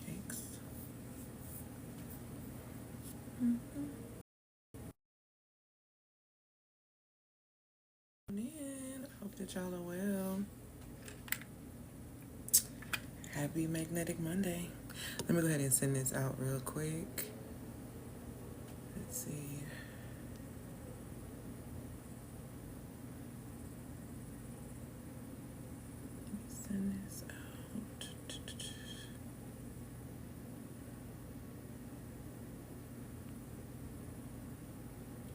Yikes. Man, I hope that y'all are well. Happy Magnetic Monday. Let me go ahead and send this out real quick. Let's see. Send this out.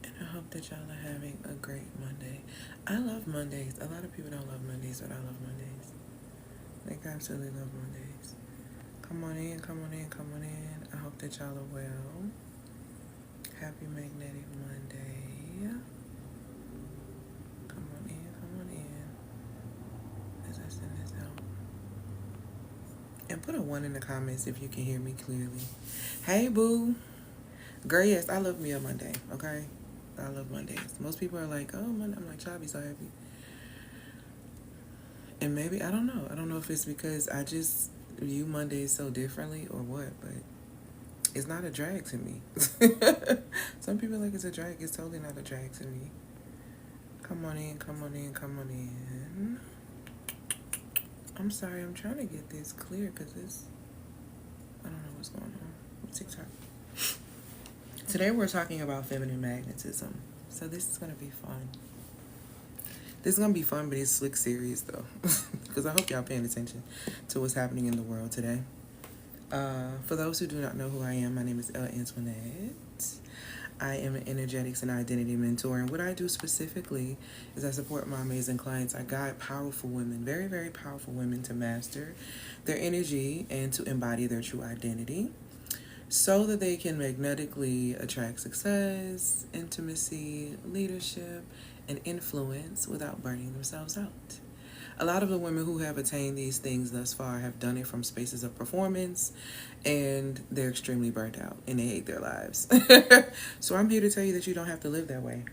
And I hope that y'all are having a great Monday. I love Mondays. A lot of people don't love Mondays, but I love Mondays. Like, I absolutely love Mondays. Come on in, come on in, come on in. I hope that y'all are well. Happy Magnetic Monday. Come on in as I send this out. And put a 1 in the comments if you can hear me clearly. Hey, boo. Girl, yes, I love me a Monday, okay? I love Mondays. Most people are like, oh, Monday. I'm like, child, be so happy. And maybe, I don't know. I don't know if it's because I just view Mondays so differently or what, but it's not a drag to me. Some people like it's a drag. It's totally not a drag to me. Come on in, come on in, come on in. I'm sorry, I'm trying to get this clear because I don't know what's going on with TikTok. Today we're talking about feminine magnetism. So this is going to be fun. This is going to be fun, but it's slick serious though. Because I hope y'all paying attention to what's happening in the world today. For those who do not know who I am, my name is Antoinette. I am an energetics and identity mentor, and what I do specifically is I support my amazing clients. I guide powerful women, very, very powerful women, to master their energy and to embody their true identity so that they can magnetically attract success, intimacy, leadership, and influence without burning themselves out. A lot of the women who have attained these things thus far have done it from spaces of performance, and they're extremely burnt out and they hate their lives. So I'm here to tell you that you don't have to live that way,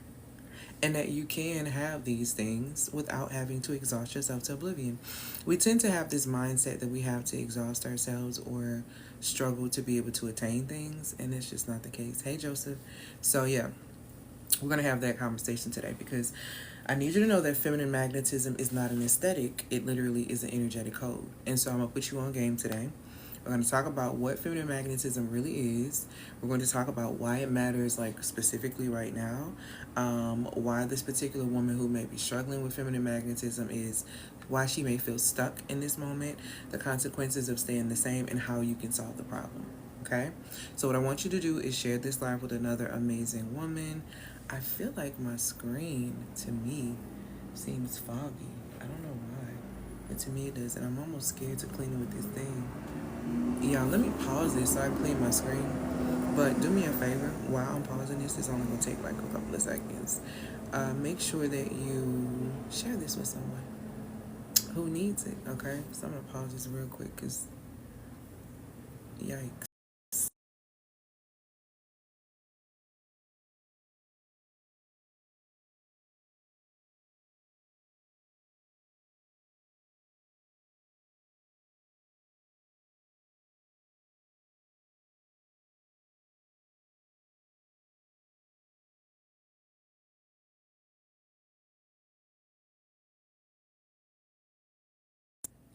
and that you can have these things without having to exhaust yourself to oblivion. We tend to have this mindset that we have to exhaust ourselves or struggle to be able to attain things, and it's just not the case. Hey, Joseph. So yeah, we're going to have that conversation today because I need you to know that feminine magnetism is not an aesthetic. It literally is an energetic code. And so I'm going to put you on game today. We're going to talk about what feminine magnetism really is. We're going to talk about why it matters, like specifically right now. Why this particular woman who may be struggling with feminine magnetism is, why she may feel stuck in this moment, the consequences of staying the same, and how you can solve the problem. Okay? So what I want you to do is share this live with another amazing woman. I feel like my screen, to me, seems foggy. I don't know why, but to me it does, and I'm almost scared to clean it with this thing. Y'all, let me pause this so I can clean my screen. But do me a favor, while I'm pausing this, it's only going to take like a couple of seconds. Make sure that you share this with someone who needs it, okay? So I'm going to pause this real quick because, yikes.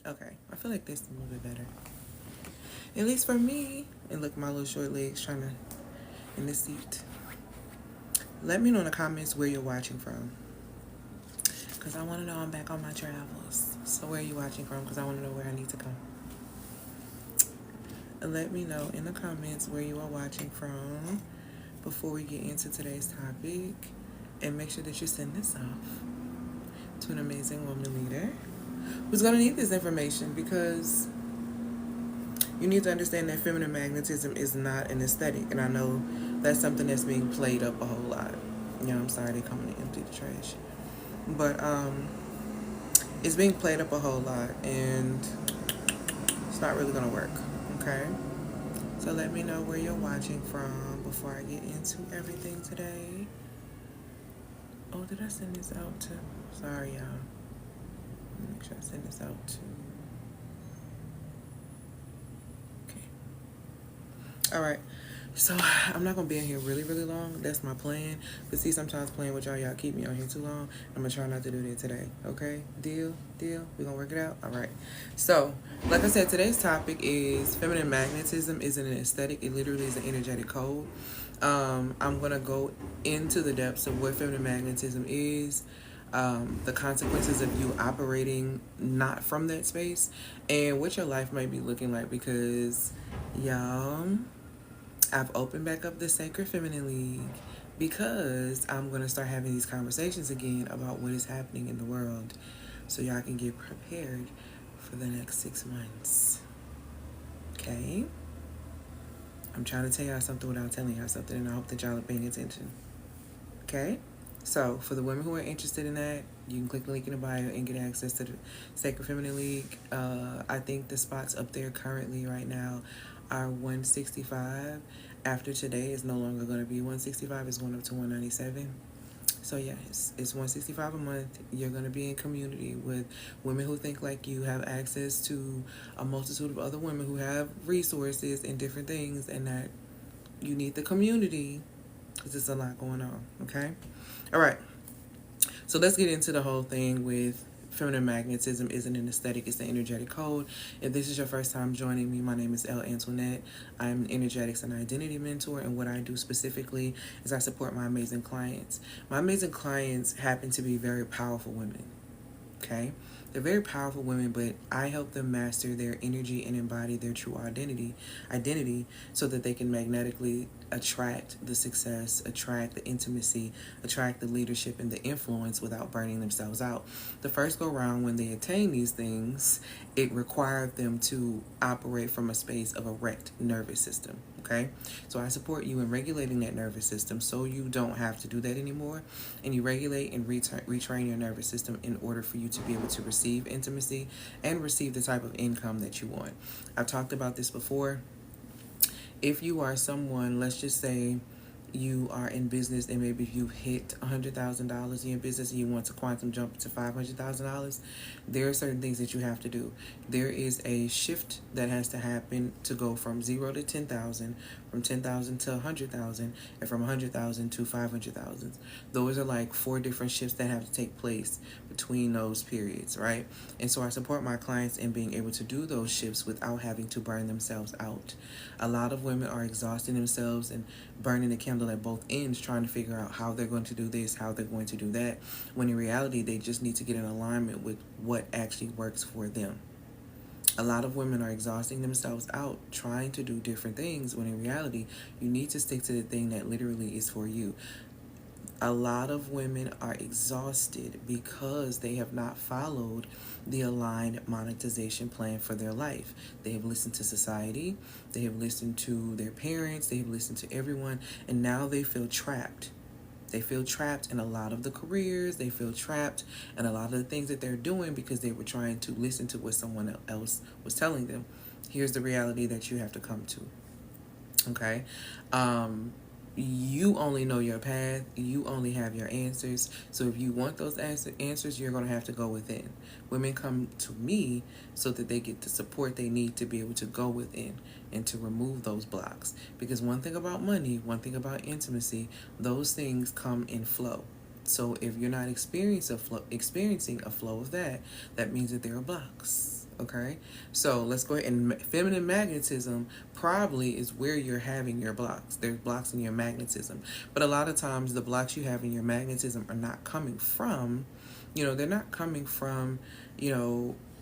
Okay, I feel like this is a little bit better. At least for me. And look, my little short legs trying to, in the seat. Let me know in the comments where you're watching from, because I want to know I'm back on my travels. So where are you watching from? Because I want to know where I need to come. And let me know in the comments where you are watching from before we get into today's topic. And make sure that you send this off to an amazing woman leader who's going to need this information, because you need to understand that feminine magnetism is not an aesthetic. And I know that's something that's being played up a whole lot. You know, I'm sorry they're coming to empty the trash. But it's being played up a whole lot, and it's not really going to work, okay? So let me know where you're watching from before I get into everything today. Oh, did I send this out to? Sorry, y'all. Make sure I send this out to All right. So I'm not gonna be in here really, really long. That's my plan. But see, sometimes playing with y'all keep me on here too long. I'm gonna try not to do that today. Okay? Deal? Deal? We gonna work it out? All right. So, like I said, today's topic is feminine magnetism isn't an aesthetic. It literally is an energetic code. I'm gonna go into the depths of what feminine magnetism is, the consequences of you operating not from that space, and what your life might be looking like because, y'all, I've opened back up the Sacred Feminine League because I'm going to start having these conversations again about what is happening in the world so y'all can get prepared for the next 6 months. Okay? I'm trying to tell y'all something without telling y'all something, and I hope that y'all are paying attention. Okay? So, for the women who are interested in that, you can click the link in the bio and get access to the Sacred Feminine League. I think the spots up there currently right now are 165. After today, it's no longer going to be 165. It's going up to 197. So yeah, it's 165 a month. You're going to be in community with women who think like you, have access to a multitude of other women who have resources and different things, and that you need the community because there's a lot going on. Okay? All right. So let's get into the whole thing with feminine magnetism isn't an aesthetic, it's an energetic code. If this is your first time joining me, my name is Elle Antoinette. I'm an energetics and identity mentor, and what I do specifically is I support my amazing clients. My amazing clients happen to be very powerful women, okay? They're very powerful women, but I help them master their energy and embody their true identity so that they can magnetically attract the success, attract the intimacy, attract the leadership and the influence without burning themselves out. The first go round, when they attain these things, it required them to operate from a space of a wrecked nervous system. Okay, so I support you in regulating that nervous system so you don't have to do that anymore, and you regulate and retrain your nervous system in order for you to be able to receive intimacy and receive the type of income that you want. I've talked about this before. If you are someone, let's just say you are in business and maybe you hit $100,000 in your business and you want to quantum jump to $500,000, there are certain things that you have to do. There is a shift that has to happen to go from 0 to 10,000, from 10,000 to 100,000, and from 100,000 to 500,000. Those are like 4 different shifts that have to take place between those periods, right? And so I support my clients in being able to do those shifts without having to burn themselves out. A lot of women are exhausting themselves and burning the candle at both ends, trying to figure out how they're going to do this, how they're going to do that, when in reality they just need to get in alignment with what actually works for them. A lot of women are exhausting themselves out trying to do different things, when in reality you need to stick to the thing that literally is for you. A lot of women are exhausted because they have not followed the aligned monetization plan for their life. They have listened to society, they have listened to their parents, they have listened to everyone, and now they feel trapped. They feel trapped in a lot of the careers, they feel trapped in a lot of the things that they're doing because they were trying to listen to what someone else was telling them. Here's the reality that you have to come to. Okay? You only know your path. You only have your answers. So if you want those answers, you're going to have to go within. Women come to me so that they get the support they need to be able to go within and to remove those blocks. Because one thing about money, one thing about intimacy, those things come in flow. So if you're not experiencing a flow of that, that means that there are blocks. Okay, so let's go ahead. And feminine magnetism probably is where you're having your blocks. There's blocks in your magnetism, but a lot of times the blocks you have in your magnetism are not coming from, they're not coming from,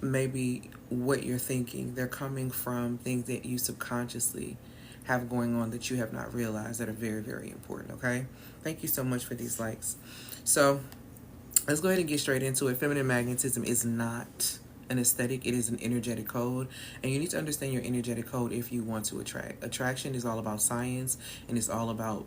maybe what you're thinking. They're coming from things that you subconsciously have going on that you have not realized that are very, very important. Okay, thank you so much for these likes. So let's go ahead and get straight into it. Feminine magnetism is not an aesthetic, it is an energetic code, and you need to understand your energetic code if you want to attract. Attraction is all about science, and it's all about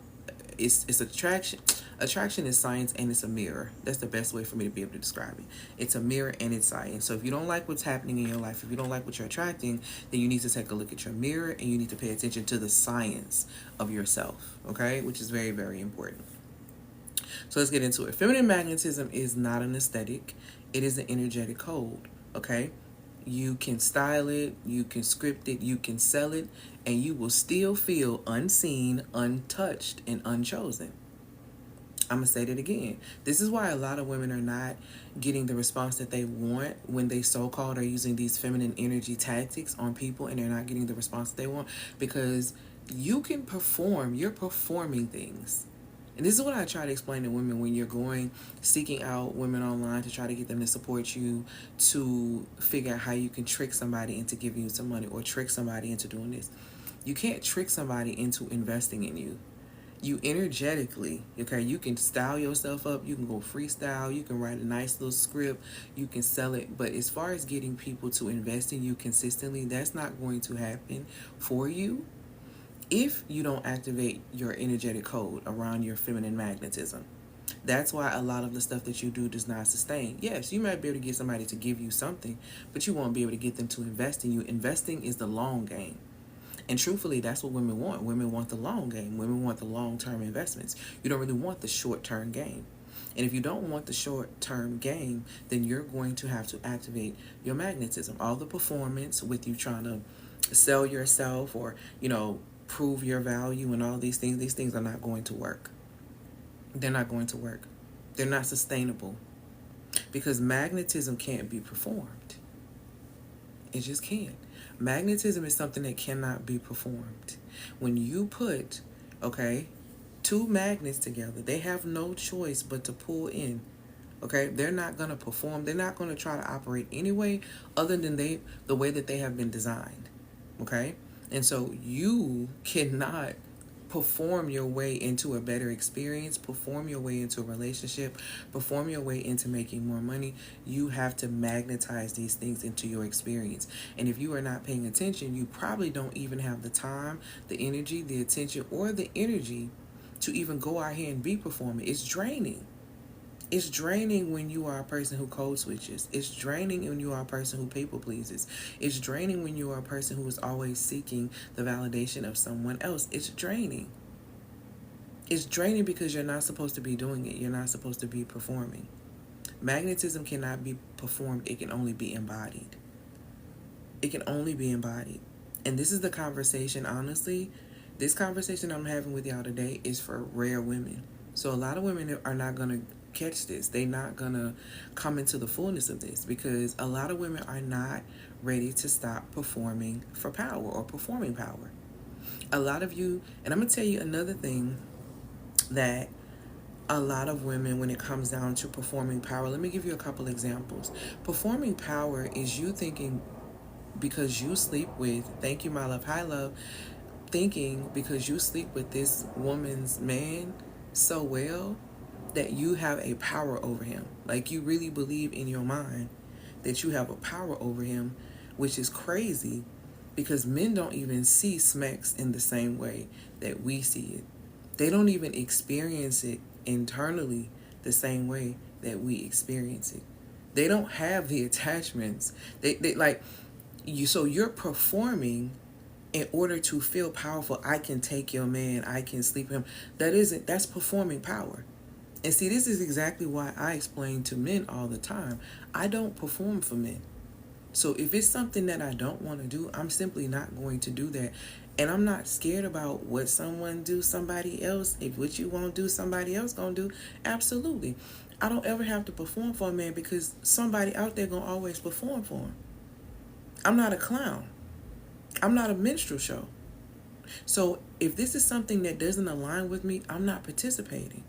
it's attraction. Attraction is science, and it's a mirror. That's the best way for me to be able to describe it. It's a mirror and it's science. So if you don't like what's happening in your life, if you don't like what you're attracting, then you need to take a look at your mirror and you need to pay attention to the science of yourself, okay? Which is very, very important. So let's get into it. Feminine magnetism is not an aesthetic. It is an energetic code. Okay, You can style it, you can script it, you can sell it, and you will still feel unseen, untouched, and unchosen. I'm going to say that again. This is why a lot of women are not getting the response that they want when they so-called are using these feminine energy tactics on people, and they're not getting the response that they want, because you can perform. You're performing things. And this is what I try to explain to women when you're seeking out women online to try to get them to support you, to figure out how you can trick somebody into giving you some money, or trick somebody into doing this. You can't trick somebody into investing in you. You energetically, okay, you can style yourself up, you can go freestyle, you can write a nice little script, you can sell it, but as far as getting people to invest in you consistently, that's not going to happen for you if you don't activate your energetic code around your feminine magnetism. That's why a lot of the stuff that you do does not sustain. Yes, you might be able to get somebody to give you something, but you won't be able to get them to invest in you. Investing is the long game. And truthfully, that's what women want. Women want the long game. Women want the long-term investments. You don't really want the short-term game. And if you don't want the short-term game, then you're going to have to activate your magnetism. All the performance with you trying to sell yourself or, prove your value and all these things are not going to work. They're not going to work. They're not sustainable. Because magnetism can't be performed. It just can't. Magnetism is something that cannot be performed. When you put, two magnets together, they have no choice but to pull in. Okay? They're not going to perform. They're not going to try to operate any way other than the way that they have been designed. Okay? And so you cannot perform your way into a better experience, perform your way into a relationship, perform your way into making more money. You have to magnetize these things into your experience. And if you are not paying attention, you probably don't even have the time, the energy, the attention, or the energy to even go out here and be performing. It's draining. It's draining when you are a person who code switches. It's draining when you are a person who people pleases. It's draining when you are a person who is always seeking the validation of someone else. It's draining. It's draining because you're not supposed to be doing it. You're not supposed to be performing. Magnetism cannot be performed. It can only be embodied. It can only be embodied. And this is the conversation, honestly. This conversation I'm having with y'all today is for rare women. So a lot of women are not going to catch this. They're not gonna come into the fullness of this because a lot of women are not ready to stop performing for power or performing power. A lot of you, and I'm gonna tell you another thing that a lot of women, when it comes down to performing power, let me give you a couple examples. Performing power is you thinking because you sleep with, thank you my love, hi love, thinking because you sleep with this woman's man so well that you have a power over him. Like you really believe in your mind that you have a power over him, which is crazy because men don't even see smacks in the same way that we see it. They don't even experience it internally the same way that we experience it. They don't have the attachments. They like you. So you're performing in order to feel powerful. I can take your man. I can sleep with him. That's performing power. And see, this is exactly why I explain to men all the time. I don't perform for men. So if it's something that I don't want to do, I'm simply not going to do that. And I'm not scared about what someone do somebody else. If what you won't do, somebody else gonna do. Absolutely. I don't ever have to perform for a man because somebody out there gonna always perform for him. I'm not a clown. I'm not a minstrel show. So if this is something that doesn't align with me, I'm not participating.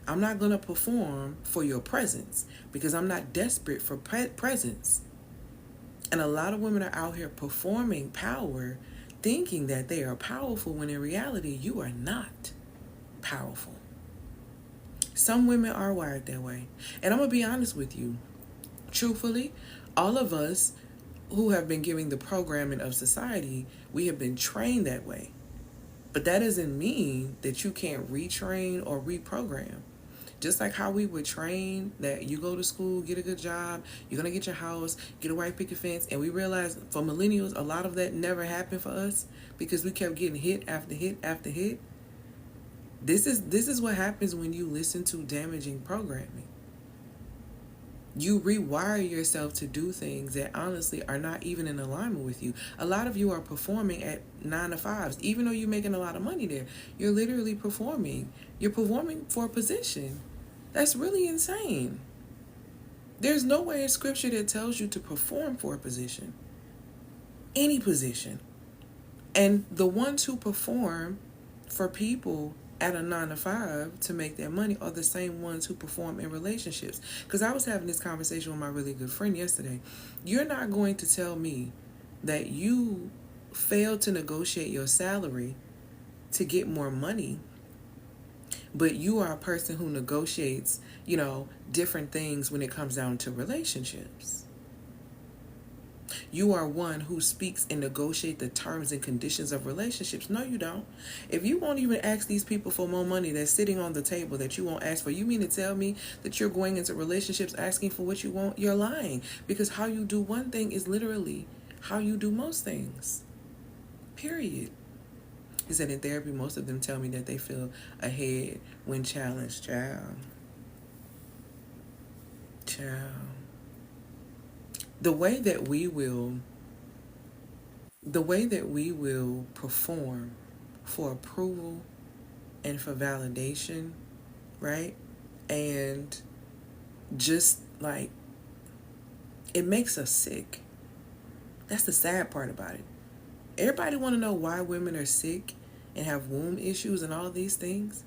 I'm not going to perform for your presence because I'm not desperate for presence. And a lot of women are out here performing power, thinking that they are powerful when in reality, you are not powerful. Some women are wired that way. And I'm going to be honest with you. Truthfully, all of us who have been given the programming of society, we have been trained that way. But that doesn't mean that you can't retrain or reprogram. Just like how we were trained that you go to school, get a good job, you're going to get your house, get a white picket fence. And we realized for millennials, a lot of that never happened for us because we kept getting hit after hit after hit. This is what happens when you listen to damaging programming. You rewire yourself to do things that honestly are not even in alignment with you. A lot of you are performing at 9 to 5s, even though you're making a lot of money there. You're literally performing. You're performing for a position. That's really insane. There's no way in scripture that tells you to perform for a position, any position. And the ones who perform for people at a 9 to 5 to make their money are the same ones who perform in relationships. Because I was having this conversation with my really good friend yesterday. You're not going to tell me that you failed to negotiate your salary to get more money, but you are a person who negotiates, different things when it comes down to relationships. You are one who speaks and negotiate the terms and conditions of relationships. No, you don't. If you won't even ask these people for more money that's sitting on the table that you won't ask for, you mean to tell me that you're going into relationships asking for what you want? You're lying. Because how you do one thing is literally how you do most things. Period. He said in therapy, most of them tell me that they feel ahead when challenged. Child. The way that we will perform for approval and for validation, right? And just like, it makes us sick. That's the sad part about it. Everybody want to know why women are sick and have womb issues and all these things.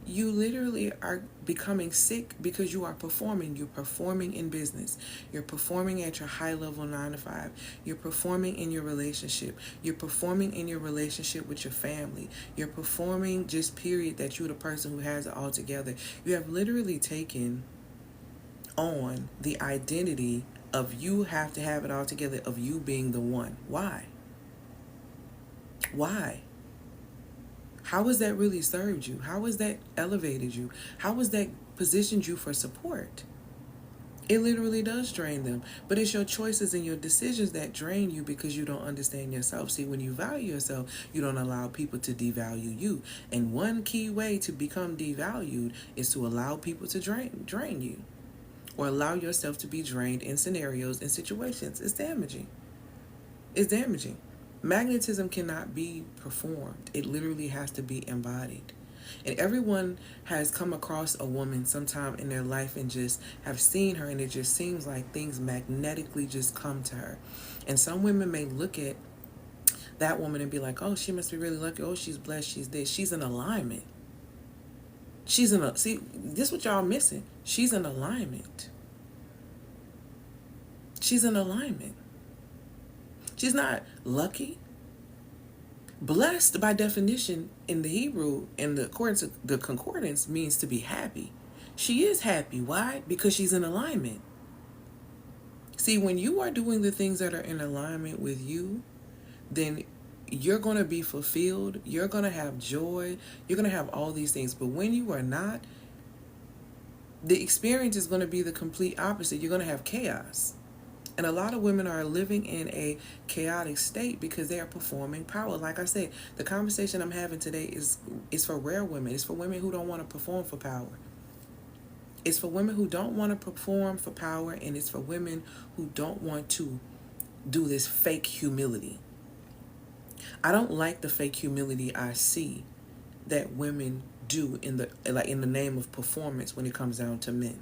You literally are becoming sick because you are performing. You're performing in business. You're performing at your high level 9 to 5. You're performing in your relationship. You're performing in your relationship with your family. You're performing just period that you're the person who has it all together. You have literally taken on the identity of you have to have it all together, of you being the one. Why? How has that really served you? How has that elevated you? How has that positioned you for support? It literally does drain them. But it's your choices and your decisions that drain you because you don't understand yourself. See, when you value yourself, you don't allow people to devalue you. And one key way to become devalued is to allow people to drain you. Or allow yourself to be drained in scenarios and situations. It's damaging. Magnetism cannot be performed. It literally has to be embodied. And everyone has come across a woman sometime in their life and just have seen her, and it just seems like things magnetically just come to her. And some women may look at that woman and be like, oh, she must be really lucky. Oh, she's blessed. She's this. She's in alignment. See, this is what y'all missing. She's in alignment. She's not lucky. Blessed by definition in the Hebrew and according to the concordance means to be happy. She is happy. Why? Because she's in alignment. See, when you are doing the things that are in alignment with you, then you're going to be fulfilled. You're going to have joy. You're going to have all these things. But when you are not, the experience is going to be the complete opposite. You're going to have chaos. And a lot of women are living in a chaotic state because they are performing power. Like I said, the conversation I'm having today is for rare women. It's for women who don't want to perform for power. It's for women who don't want to perform for power, and it's for women who don't want to do this fake humility. I don't like the fake humility I see that women do in the name of performance when it comes down to men.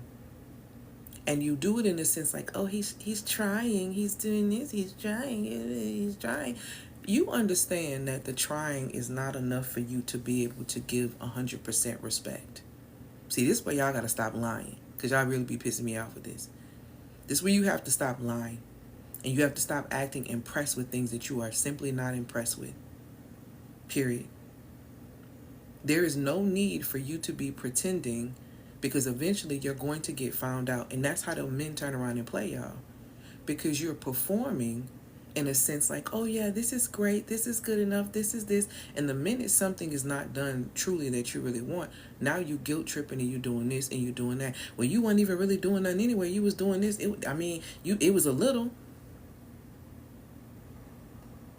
And you do it in a sense like, oh, he's trying, he's doing this, he's trying. You understand that the trying is not enough for you to be able to give 100% respect. See, this is where y'all got to stop lying, because y'all really be pissing me off with this. This is where you have to stop lying. And you have to stop acting impressed with things that you are simply not impressed with. Period. There is no need for you to be pretending, because eventually you're going to get found out. And that's how the men turn around and play y'all. Because you're performing in a sense like, oh yeah, this is great, this is good enough, this is this. And the minute something is not done truly that you really want, now you guilt tripping and you doing this and you doing that. Well, you weren't even really doing nothing anyway. You was doing this. It was a little.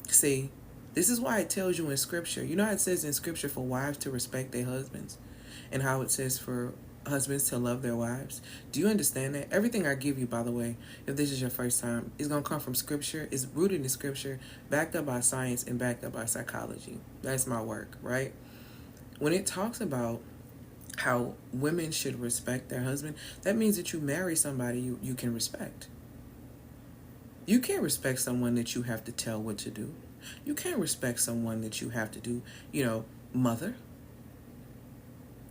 See, this is why it tells you in scripture. You know how it says in scripture for wives to respect their husbands, and how it says for husbands to love their wives. Do you understand that? Everything I give you, by the way, if this is your first time, is going to come from scripture. It's rooted in scripture, backed up by science and backed up by psychology. That's my work, right? When it talks about how women should respect their husband, that means that you marry somebody you can respect. You can't respect someone that you have to tell what to do. You can't respect someone that you have to do, mother.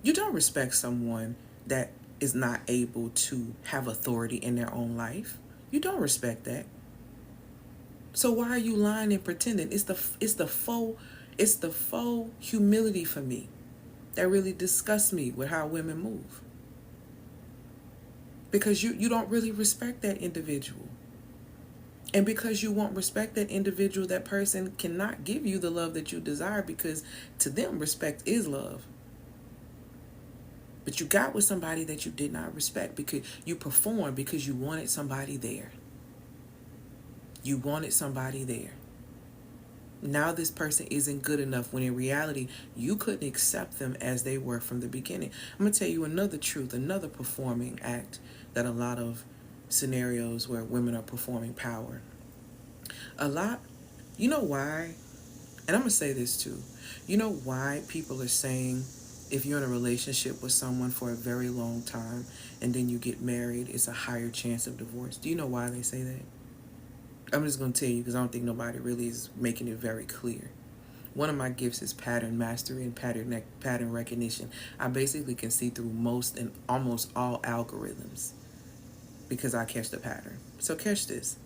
You don't respect someone that is not able to have authority in their own life. You don't respect that. So why are you lying and pretending? It's the faux humility for me that really disgusts me with how women move. Because you don't really respect that individual. And because you won't respect that individual, that person cannot give you the love that you desire, because to them, respect is love. But you got with somebody that you did not respect because you performed because you wanted somebody there. You wanted somebody there. Now this person isn't good enough, when in reality, you couldn't accept them as they were from the beginning. I'm going to tell you another truth, another performing act that a lot of scenarios where women are performing power. You know why? And I'm going to say this too. You know why people are saying if you're in a relationship with someone for a very long time and then you get married, it's a higher chance of divorce? Do you know why they say that? I'm just going to tell you because I don't think nobody really is making it very clear. One of my gifts is pattern mastery and pattern recognition. I basically can see through most and almost all algorithms because I catch the pattern. So catch this.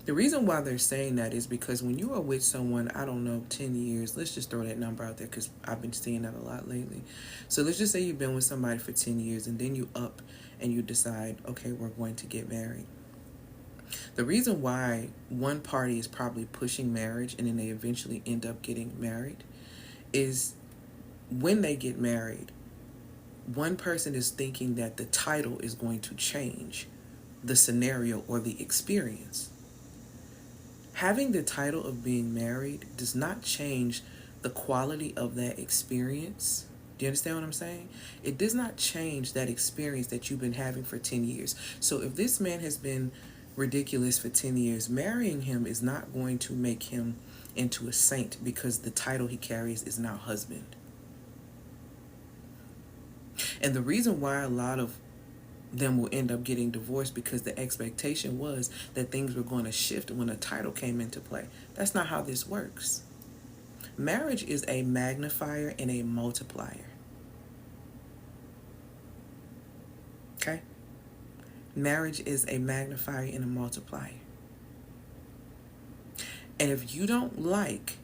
The reason why they're saying that is because when you are with someone, 10 years, let's just throw that number out there because I've been seeing that a lot lately. So let's just say you've been with somebody for 10 years and then you up and you decide, okay, we're going to get married. The reason why one party is probably pushing marriage and then they eventually end up getting married is when they get married, one person is thinking that the title is going to change the scenario or the experience. Having the title of being married does not change the quality of that experience. Do you understand what I'm saying? It does not change that experience that you've been having for 10 years. So if this man has been ridiculous for 10 years, marrying him is not going to make him into a saint because the title he carries is now husband. And the reason why a lot of them will end up getting divorced because the expectation was that things were going to shift when a title came into play. That's not how this works. Marriage is a magnifier and a multiplier. Okay? Marriage is a magnifier and a multiplier. And if you don't like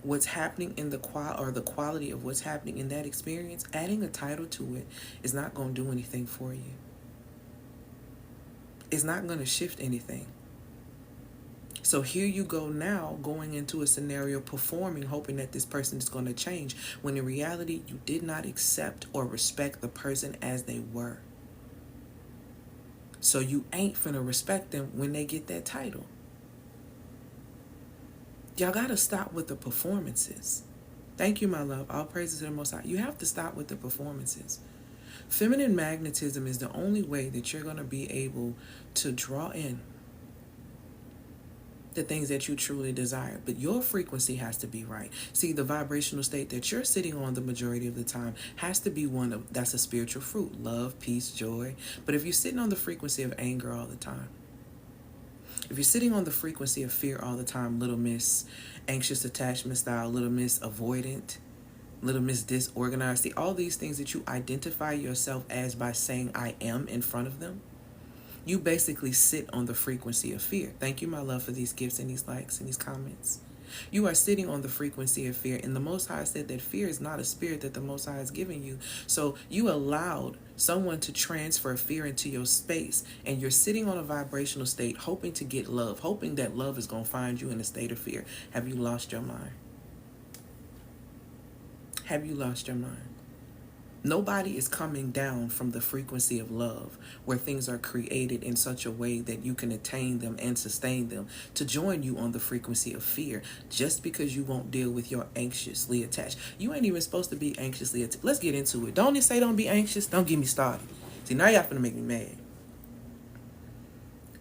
what's happening in the quality of what's happening in that experience, adding a title to it is not going to do anything for you. It's not going to shift anything. So here you go now, going into a scenario, performing, hoping that this person is going to change, when in reality, you did not accept or respect the person as they were. So you ain't finna respect them when they get that title. Y'all got to stop with the performances. Thank you, my love. All praises to the Most High. You have to stop with the performances. Feminine magnetism is the only way that you're going to be able to draw in the things that you truly desire. But your frequency has to be right. See, the vibrational state that you're sitting on the majority of the time has to be one that's a spiritual fruit. Love, peace, joy. But if you're sitting on the frequency of anger all the time, if you're sitting on the frequency of fear all the time, little miss anxious attachment style, little miss avoidant, little miss disorganized, see, all these things that you identify yourself as by saying I am in front of them, you basically sit on the frequency of fear. Thank you, my love, for these gifts and these likes and these comments. You are sitting on the frequency of fear, and the Most High said that fear is not a spirit that the Most High is giving you. So you allowed someone to transfer fear into your space, and you're sitting on a vibrational state, hoping to get love, hoping that love is going to find you in a state of fear. Have you lost your mind? Have you lost your mind? Nobody is coming down from the frequency of love, where things are created in such a way that you can attain them and sustain them, to join you on the frequency of fear, just because you won't deal with your anxiously attached. You ain't even supposed to be anxiously attached. Let's get into it. Don't it say don't be anxious? Don't get me started. See, now y'all finna make me mad.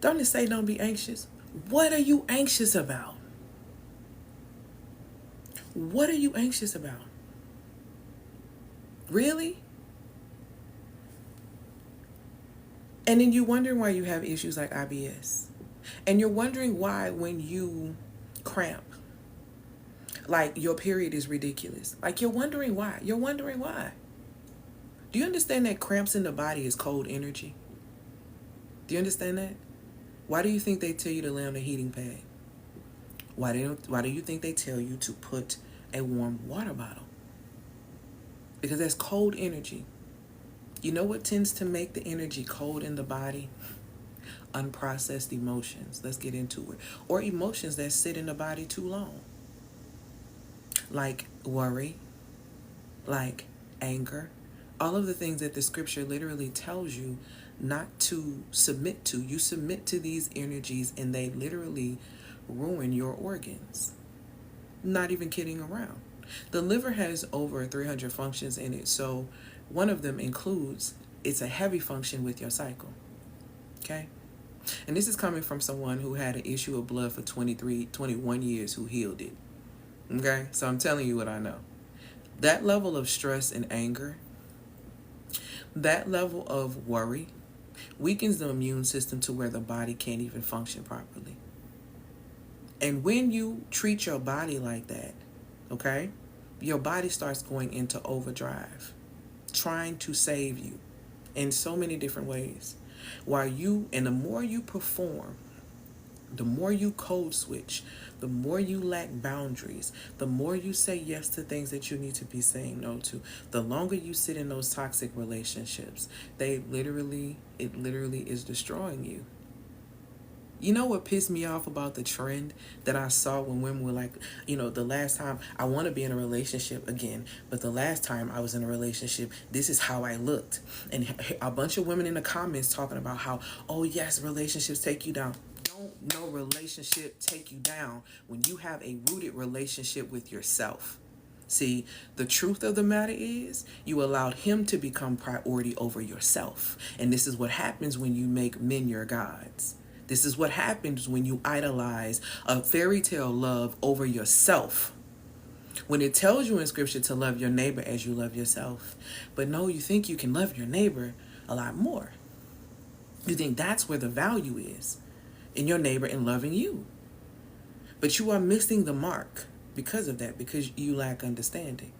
Don't it say don't be anxious? What are you anxious about? What are you anxious about? Really? And then you're wondering why you have issues like IBS. And you're wondering why when you cramp, like your period is ridiculous. Like you're wondering why. You're wondering why. Do you understand that cramps in the body is cold energy? Do you understand that? Why do you think they tell you to lay on a heating pad? Why do you think they tell you to put a warm water bottle? Because that's cold energy. You know what tends to make the energy cold in the body? Unprocessed emotions. Let's get into it. Or emotions that sit in the body too long. Like worry, like anger. All of the things that the scripture literally tells you not to submit to. You submit to these energies and they literally ruin your organs. Not even kidding around. The liver has over 300 functions in it, so one of them includes, it's a heavy function with your cycle, okay? And this is coming from someone who had an issue of blood for 21 years who healed it, okay? So I'm telling you what I know. That level of stress and anger, that level of worry, weakens the immune system to where the body can't even function properly. And when you treat your body like that, okay, your body starts going into overdrive, trying to save you in so many different ways. And the more you perform, the more you code switch, the more you lack boundaries, the more you say yes to things that you need to be saying no to, the longer you sit in those toxic relationships, it literally is destroying you. You know what pissed me off about the trend that I saw when women were like, the last time I want to be in a relationship again, but the last time I was in a relationship, this is how I looked. And a bunch of women in the comments talking about how, oh yes, relationships take you down. Don't no relationship take you down when you have a rooted relationship with yourself. See, the truth of the matter is you allowed him to become priority over yourself. And this is what happens when you make men your gods. This is what happens when you idolize a fairy tale love over yourself. When it tells you in scripture to love your neighbor as you love yourself. But no, you think you can love your neighbor a lot more. You think that's where the value is, in your neighbor and loving you. But you are missing the mark because of that, because you lack understanding.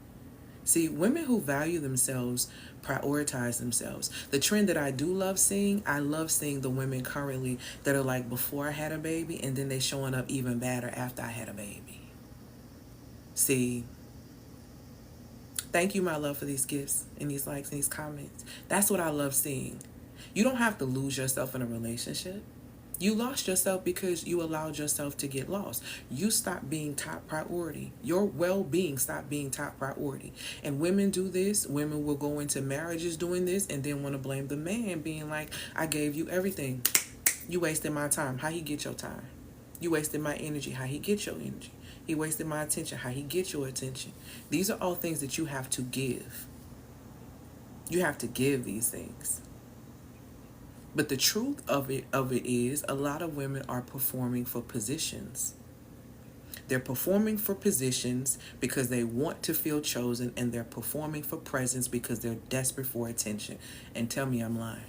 See, women who value themselves prioritize themselves. The trend that I do love seeing, I love seeing the women currently that are like before I had a baby and then they showing up even better after I had a baby. See, thank you, my love, for these gifts and these likes and these comments. That's what I love seeing. You don't have to lose yourself in a relationship. You lost yourself because you allowed yourself to get lost. You stopped being top priority. Your well-being stopped being top priority. And women do this. Women will go into marriages doing this and then want to blame the man, being like, I gave you everything. You wasted my time. How he get your time? You wasted my energy. How he get your energy? He wasted my attention. How he get your attention? These are all things that you have to give. You have to give these things. But the truth of it is a lot of women are performing for positions. They're performing for positions because they want to feel chosen, and they're performing for presence because they're desperate for attention. And tell me I'm lying.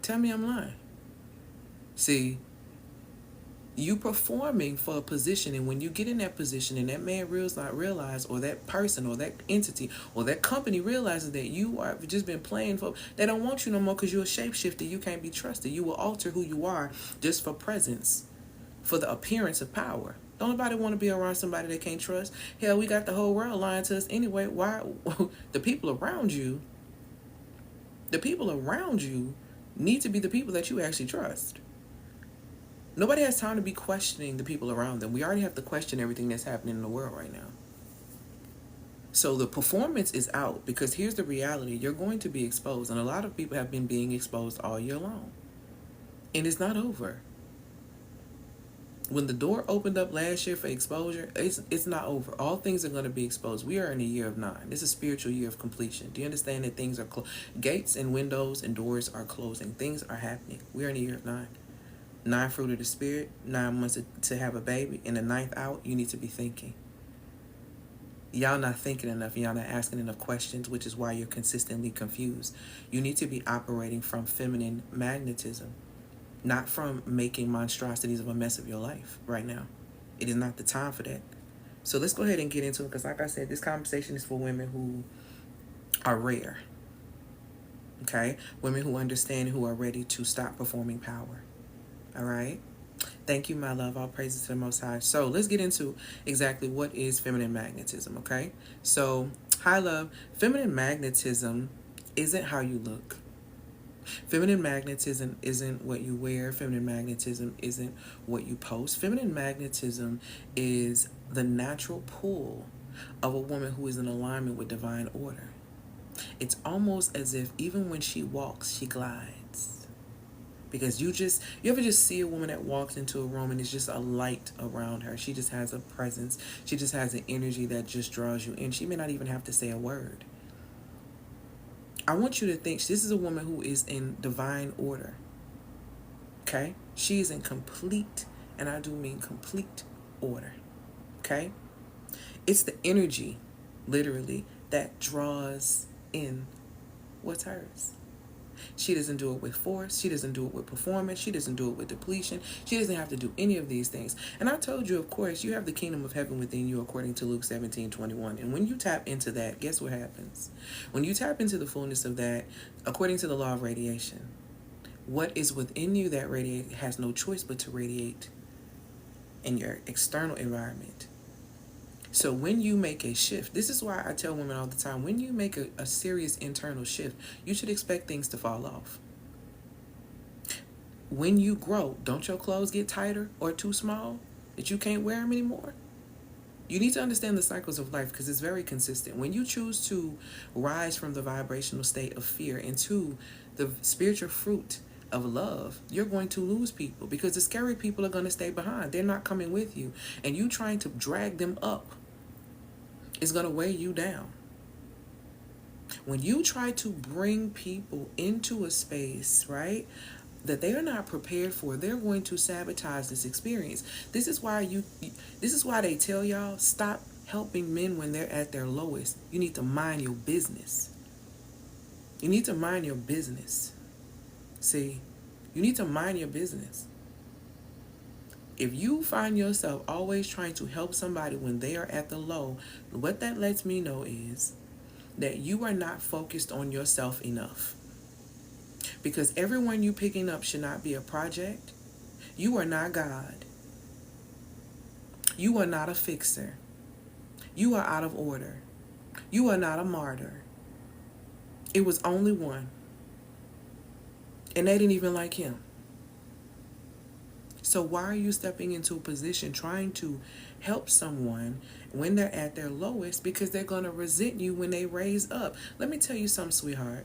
Tell me I'm lying. See, you performing for a position, and when you get in that position and that man realize, or that person or that entity or that company realizes that you are just been playing for, they don't want you no more because you're a shapeshifter. You can't be trusted. You will alter who you are just for presence, for the appearance of power. Don't nobody want to be around somebody they can't trust. Hell, we got the whole world lying to us anyway. Why? The people around you need to be the people that you actually trust. Nobody has time to be questioning the people around them. We already have to question everything that's happening in the world right now. So the performance is out, because here's the reality. You're going to be exposed, and a lot of people have been being exposed all year long. And it's not over. When the door opened up last year for exposure, it's not over. All things are going to be exposed. We are in a year of 9. This is a spiritual year of completion. Do you understand that things are gates and windows and doors are closing? Things are happening. We are in a year of 9. 9 fruit of the spirit, 9 months to have a baby, and the 9th out, you need to be thinking. Y'all not thinking enough. Y'all not asking enough questions, which is why you're consistently confused. You need to be operating from feminine magnetism, not from making monstrosities of a mess of your life right now. It is not the time for that. So let's go ahead and get into it, because like I said, this conversation is for women who are rare. Okay? Women who understand, who are ready to stop performing power. All right? Thank you, my love. All praises to the Most High. So let's get into exactly what is feminine magnetism, okay? So, hi, love. Feminine magnetism isn't how you look. Feminine magnetism isn't what you wear. Feminine magnetism isn't what you post. Feminine magnetism is the natural pull of a woman who is in alignment with divine order. It's almost as if even when she walks, she glides. Because you ever just see a woman that walks into a room and it's just a light around her. She just has a presence. She just has an energy that just draws you in. She may not even have to say a word. I want you to think this is a woman who is in divine order. Okay? She is in complete, and I do mean complete, order. Okay? It's the energy, literally, that draws in what's hers. She doesn't do it with force. She doesn't do it with performance. She doesn't do it with depletion. She doesn't have to do any of these things. And I told you, of course, you have the kingdom of heaven within you according to Luke 17:21. And when you tap into that, guess what happens? When you tap into the fullness of that, according to the law of radiation, what is within you that radiate has no choice but to radiate in your external environment. So when you make a shift, this is why I tell women all the time, when you make a serious internal shift, you should expect things to fall off. When you grow, don't your clothes get tighter or too small that you can't wear them anymore? You need to understand the cycles of life, because it's very consistent. When you choose to rise from the vibrational state of fear into the spiritual fruit of love, you're going to lose people, because the scary people are going to stay behind. They're not coming with you. And you trying to drag them up is going to weigh you down. When you try to bring people into a space, right, that they are not prepared for, they're going to sabotage this experience. This is why they tell y'all, stop helping men when they're at their lowest. You need to mind your business. You need to mind your business. See, you need to mind your business. If you find yourself always trying to help somebody when they are at the low, what that lets me know is that you are not focused on yourself enough. Because everyone you picking up should not be a project. You are not God. You are not a fixer. You are out of order. You are not a martyr. It was only one. And they didn't even like him. So why are you stepping into a position trying to help someone when they're at their lowest? Because they're going to resent you when they raise up. Let me tell you something, sweetheart.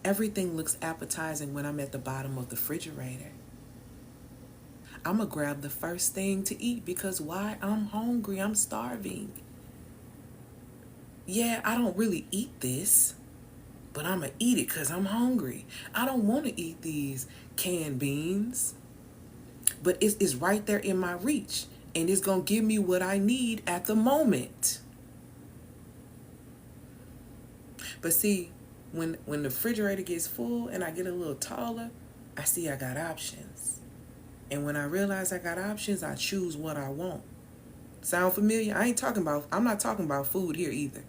Everything looks appetizing when I'm at the bottom of the refrigerator. I'm going to grab the first thing to eat, because why? I'm hungry. I'm starving. Yeah, I don't really eat this, but I'm going to eat it because I'm hungry. I don't want to eat these canned beans, but it's right there in my reach, and it's going to give me what I need at the moment. But see, when the refrigerator gets full and I get a little taller, I see I got options. And when I realize I got options, I choose what I want. Sound familiar? I'm not talking about food here either.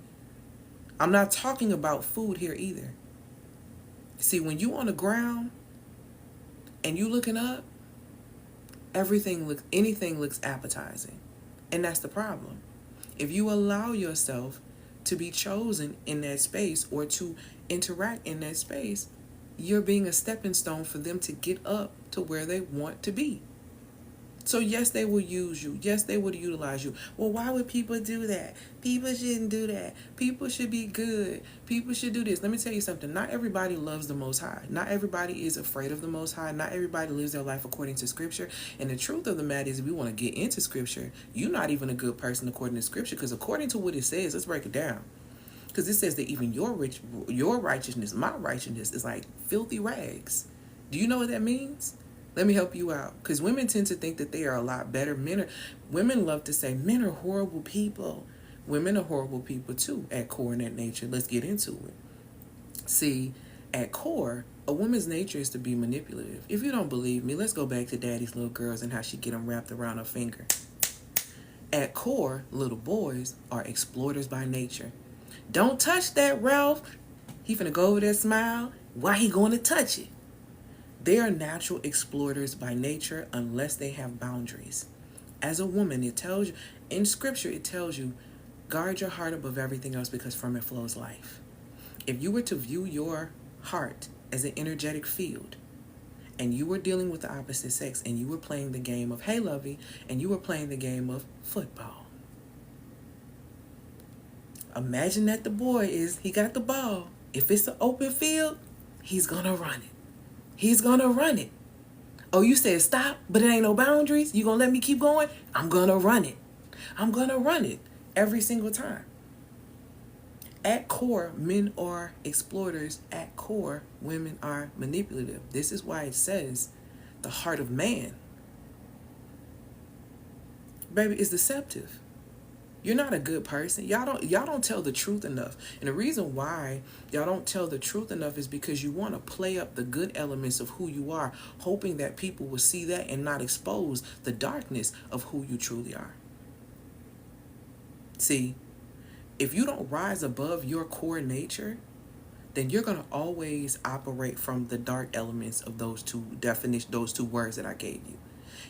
I'm not talking about food here either. See, when you on the ground and you looking up, anything looks appetizing. And that's the problem. If you allow yourself to be chosen in that space or to interact in that space, you're being a stepping stone for them to get up to where they want to be. So yes, they will use you. Yes, they would utilize you. Well, why would people do that? People shouldn't do that. People should be good. People should do this. Let me tell you something. Not everybody loves the Most High. Not everybody is afraid of the Most High. Not everybody lives their life according to Scripture. And the truth of the matter is, if we want to get into Scripture, you're not even a good person according to Scripture. Because according to what it says, let's break it down. Because it says that even your righteousness, my righteousness, is like filthy rags. Do you know what that means? Let me help you out. Because women tend to think that they are a lot better. Women love to say men are horrible people. Women are horrible people too, at core and at nature. Let's get into it. See, at core, a woman's nature is to be manipulative. If you don't believe me, let's go back to Daddy's little girls and how she get them wrapped around her finger. At core, little boys are exploiters by nature. Don't touch that, Ralph. He finna go over there, smile. Why he going to touch it? They are natural exploiters by nature unless they have boundaries. As a woman, it tells you, in Scripture, it tells you, guard your heart above everything else because from it flows life. If you were to view your heart as an energetic field, and you were dealing with the opposite sex, and you were playing the game of, hey, lovey, and you were playing the game of football. Imagine that the boy he got the ball. If it's an open field, he's going to run it. He's going to run it. Oh, you said stop, but it ain't no boundaries? You going to let me keep going? I'm going to run it. I'm going to run it every single time. At core, men are exploiters. At core, women are manipulative. This is why it says the heart of man, baby, is deceptive. You're not a good person. Y'all don't tell the truth enough. And the reason why y'all don't tell the truth enough is because you want to play up the good elements of who you are, hoping that people will see that and not expose the darkness of who you truly are. See, if you don't rise above your core nature, then you're going to always operate from the dark elements of those two words that I gave you.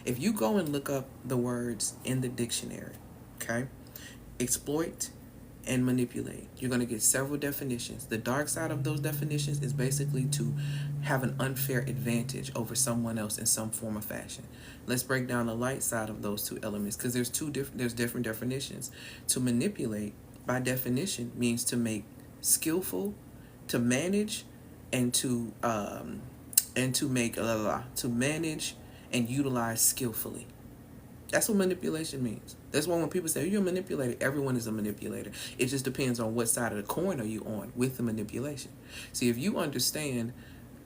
If you go and look up the words in the dictionary, okay? Exploit and manipulate, you're going to get several definitions. The dark side of those definitions is basically to have an unfair advantage over someone else in some form or fashion. Let's break down the light side of those two elements, because there's different definitions. To manipulate, by definition, means to make skillful, to manage, and to manage and utilize skillfully. That's what manipulation means. That's why when people say you're a manipulator, everyone is a manipulator. It just depends on what side of the coin are you on with the manipulation. See, if you understand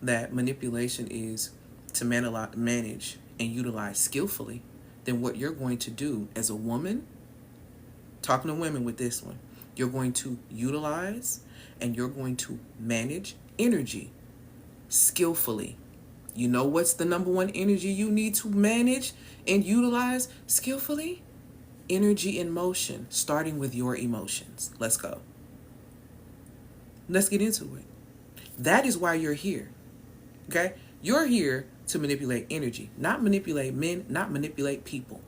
that manipulation is to manage and utilize skillfully, then what you're going to do as a woman, talking to women with this one, you're going to utilize and you're going to manage energy skillfully. You know what's the number one energy you need to manage and utilize skillfully? Energy in motion, starting with your emotions. Let's go. Let's get into it. That is why you're here. Okay? You're here to manipulate energy, not manipulate men, not manipulate people.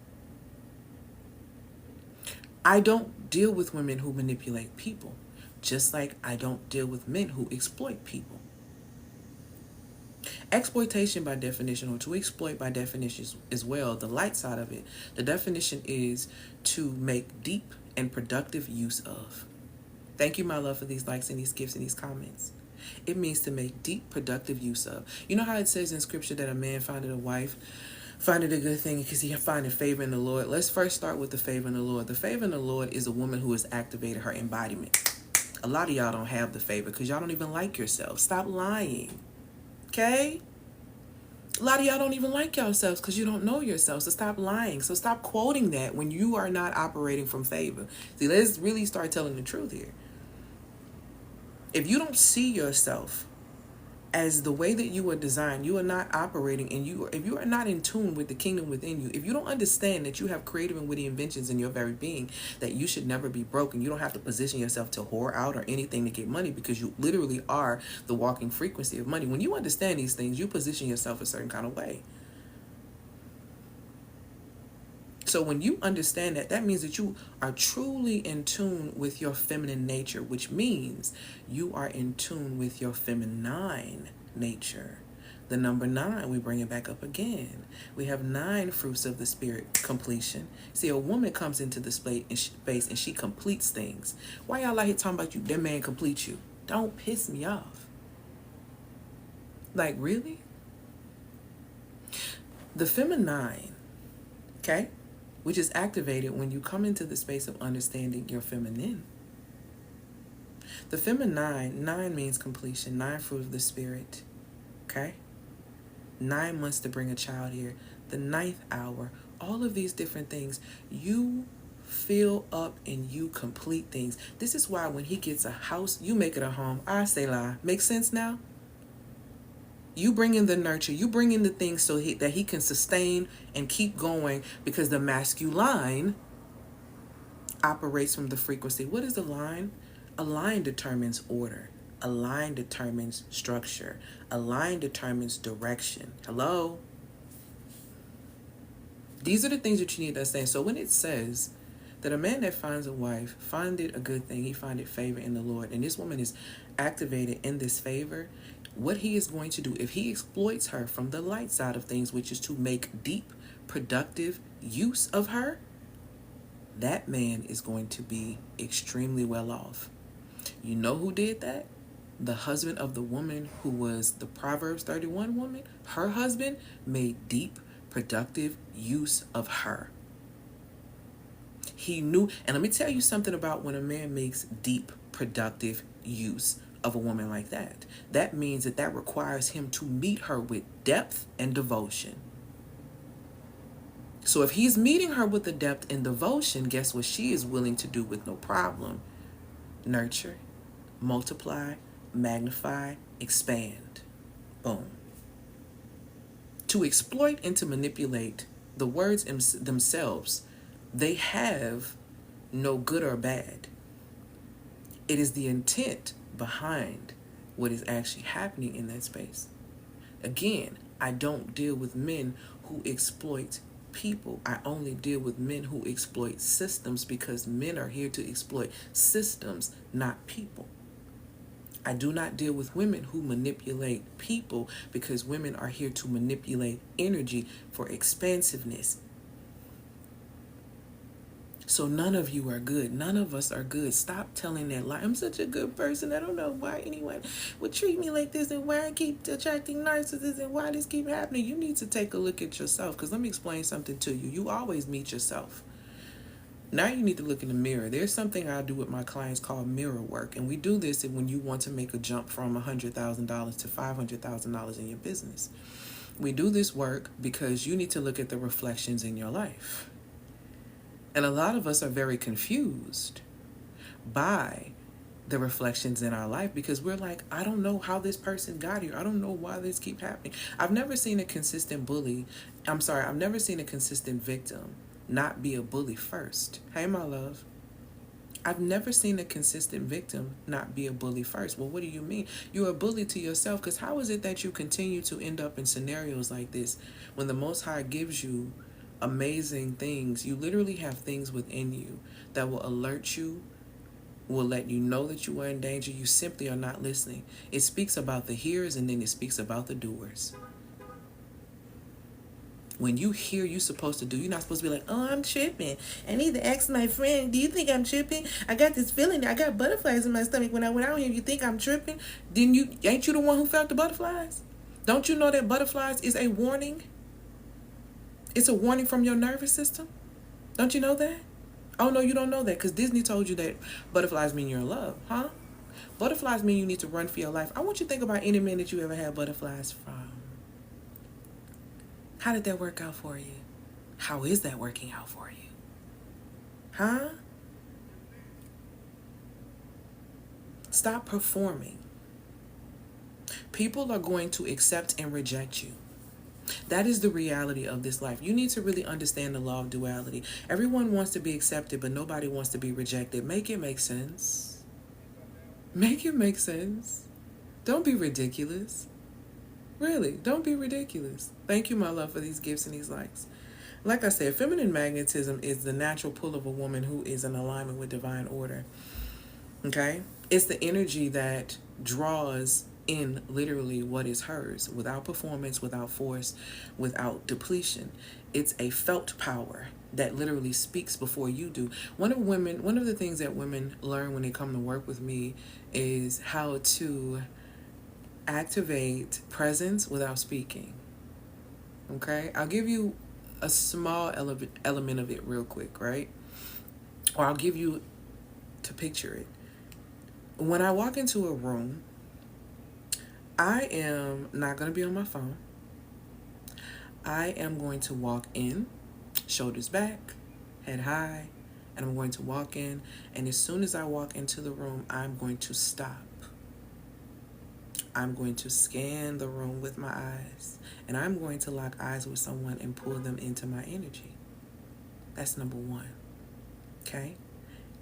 I don't deal with women who manipulate people, just like I don't deal with men who exploit people. Exploitation by definition, or to exploit by definition as well, the light side of it, the definition is to make deep and productive use of. Thank you, my love, for these likes and these gifts and these comments. It means to make deep, productive use of. You know how it says in Scripture that a man findeth a wife, findeth a good thing because he findeth favor in the Lord? Let's first start with the favor in the Lord. The favor in the Lord is a woman who has activated her embodiment. A lot of y'all don't have the favor because y'all don't even like yourself. Stop lying. Okay? A lot of y'all don't even like yourselves because you don't know yourself. So stop lying. So stop quoting that when you are not operating from favor. See, let's really start telling the truth here. If you don't see yourself as the way that you were designed, you are not operating, and if you are not in tune with the kingdom within you, if you don't understand that you have creative and witty inventions in your very being, that you should never be broken, you don't have to position yourself to whore out or anything to get money, because you literally are the walking frequency of money. When you understand these things, you position yourself a certain kind of way. So when you understand that, that means that you are truly in tune with your feminine nature, which means you are in tune with your feminine nature. The number 9, we bring it back up again. We have 9 fruits of the Spirit, completion. See, a woman comes into the space and she completes things. Why y'all out here talking about you? That man completes you. Don't piss me off. Like, really? The feminine, okay, which is activated when you come into the space of understanding your feminine. The feminine, 9 means completion, 9 fruit of the Spirit, okay? 9 months to bring a child here, the 9th hour, all of these different things. You fill up and you complete things. This is why when he gets a house, you make it a home. I say lie. Make sense now? You bring in the nurture. You bring in the things so that he can sustain and keep going, because the masculine operates from the frequency. What is the line? A line determines order. A line determines structure. A line determines direction. Hello? These are the things that you need to understand. So when it says that a man that finds a wife find it a good thing, he find it favor in the Lord, and this woman is activated in this favor, what he is going to do, if he exploits her from the light side of things, which is to make deep, productive use of her, that man is going to be extremely well off. You know who did that? The husband of the woman who was the Proverbs 31 woman. Her husband made deep, productive use of her. He knew, and let me tell you something about when a man makes deep, productive use of a woman like that. That means that requires him to meet her with depth and devotion. So if he's meeting her with the depth and devotion, guess what she is willing to do with no problem? Nurture, multiply, magnify, expand. Boom. To exploit and to manipulate, the words themselves, they have no good or bad. It is the intent behind what is actually happening in that space. Again, I don't deal with men who exploit people. I only deal with men who exploit systems, because men are here to exploit systems, not people. I do not deal with women who manipulate people, because women are here to manipulate energy for expansiveness. So none of you are good. None of us are good. Stop telling that lie. I'm such a good person. I don't know why anyone would treat me like this, and why I keep attracting narcissists, and why this keep happening. You need to take a look at yourself, because let me explain something to you. You always meet yourself. Now you need to look in the mirror. There's something I do with my clients called mirror work, and we do this when you want to make a jump from $100,000 to $500,000 in your business. We do this work because you need to look at the reflections in your life. And a lot of us are very confused by the reflections in our life, because we're like, I don't know how this person got here. I don't know why this keep happening. I've never seen a consistent I've never seen a consistent victim not be a bully first. Hey, my love. I've never seen a consistent victim not be a bully first. Well, what do you mean? You're a bully to yourself, because how is it that you continue to end up in scenarios like this when the Most High gives you amazing things? You literally have things within you that will alert you, will let you know that you are in danger. You simply are not listening. It speaks about the hearers, and then it speaks about the doers. When you hear, you're supposed to do. You're not supposed to be like, oh, I'm tripping. I need to ask my friend, do you think I'm tripping? I got this feeling. I got butterflies in my stomach when I went out here. You think I'm tripping? Ain't you the one who felt the butterflies? Don't you know that butterflies is a warning? It's a warning from your nervous system. Don't you know that? Oh, no, you don't know that, because Disney told you that butterflies mean you're in love, huh? Butterflies mean you need to run for your life. I want you to think about any man that you ever had butterflies from. How did that work out for you? How is that working out for you? Huh? Stop performing. People are going to accept and reject you. That is the reality of this life. You need to really understand the law of duality. Everyone wants to be accepted, but nobody wants to be rejected. Make it make sense. Make it make sense. Don't be ridiculous. Really, don't be ridiculous. Thank you, my love, for these gifts and these likes. Like I said, feminine magnetism is the natural pull of a woman who is in alignment with divine order. Okay? It's the energy that draws in literally what is hers, without performance, without force, without depletion. It's a felt power that literally speaks before you do. One of the things that women learn when they come to work with me is how to activate presence without speaking. Okay? I'll give you a small element of it real quick, right? Or I'll give you to picture it. When I walk into a room, I am not going to be on my phone. I am going to walk in, shoulders back, head high, and I'm going to walk in. And as soon as I walk into the room, I'm going to stop. I'm going to scan the room with my eyes. And I'm going to lock eyes with someone and pull them into my energy. That's number one. Okay?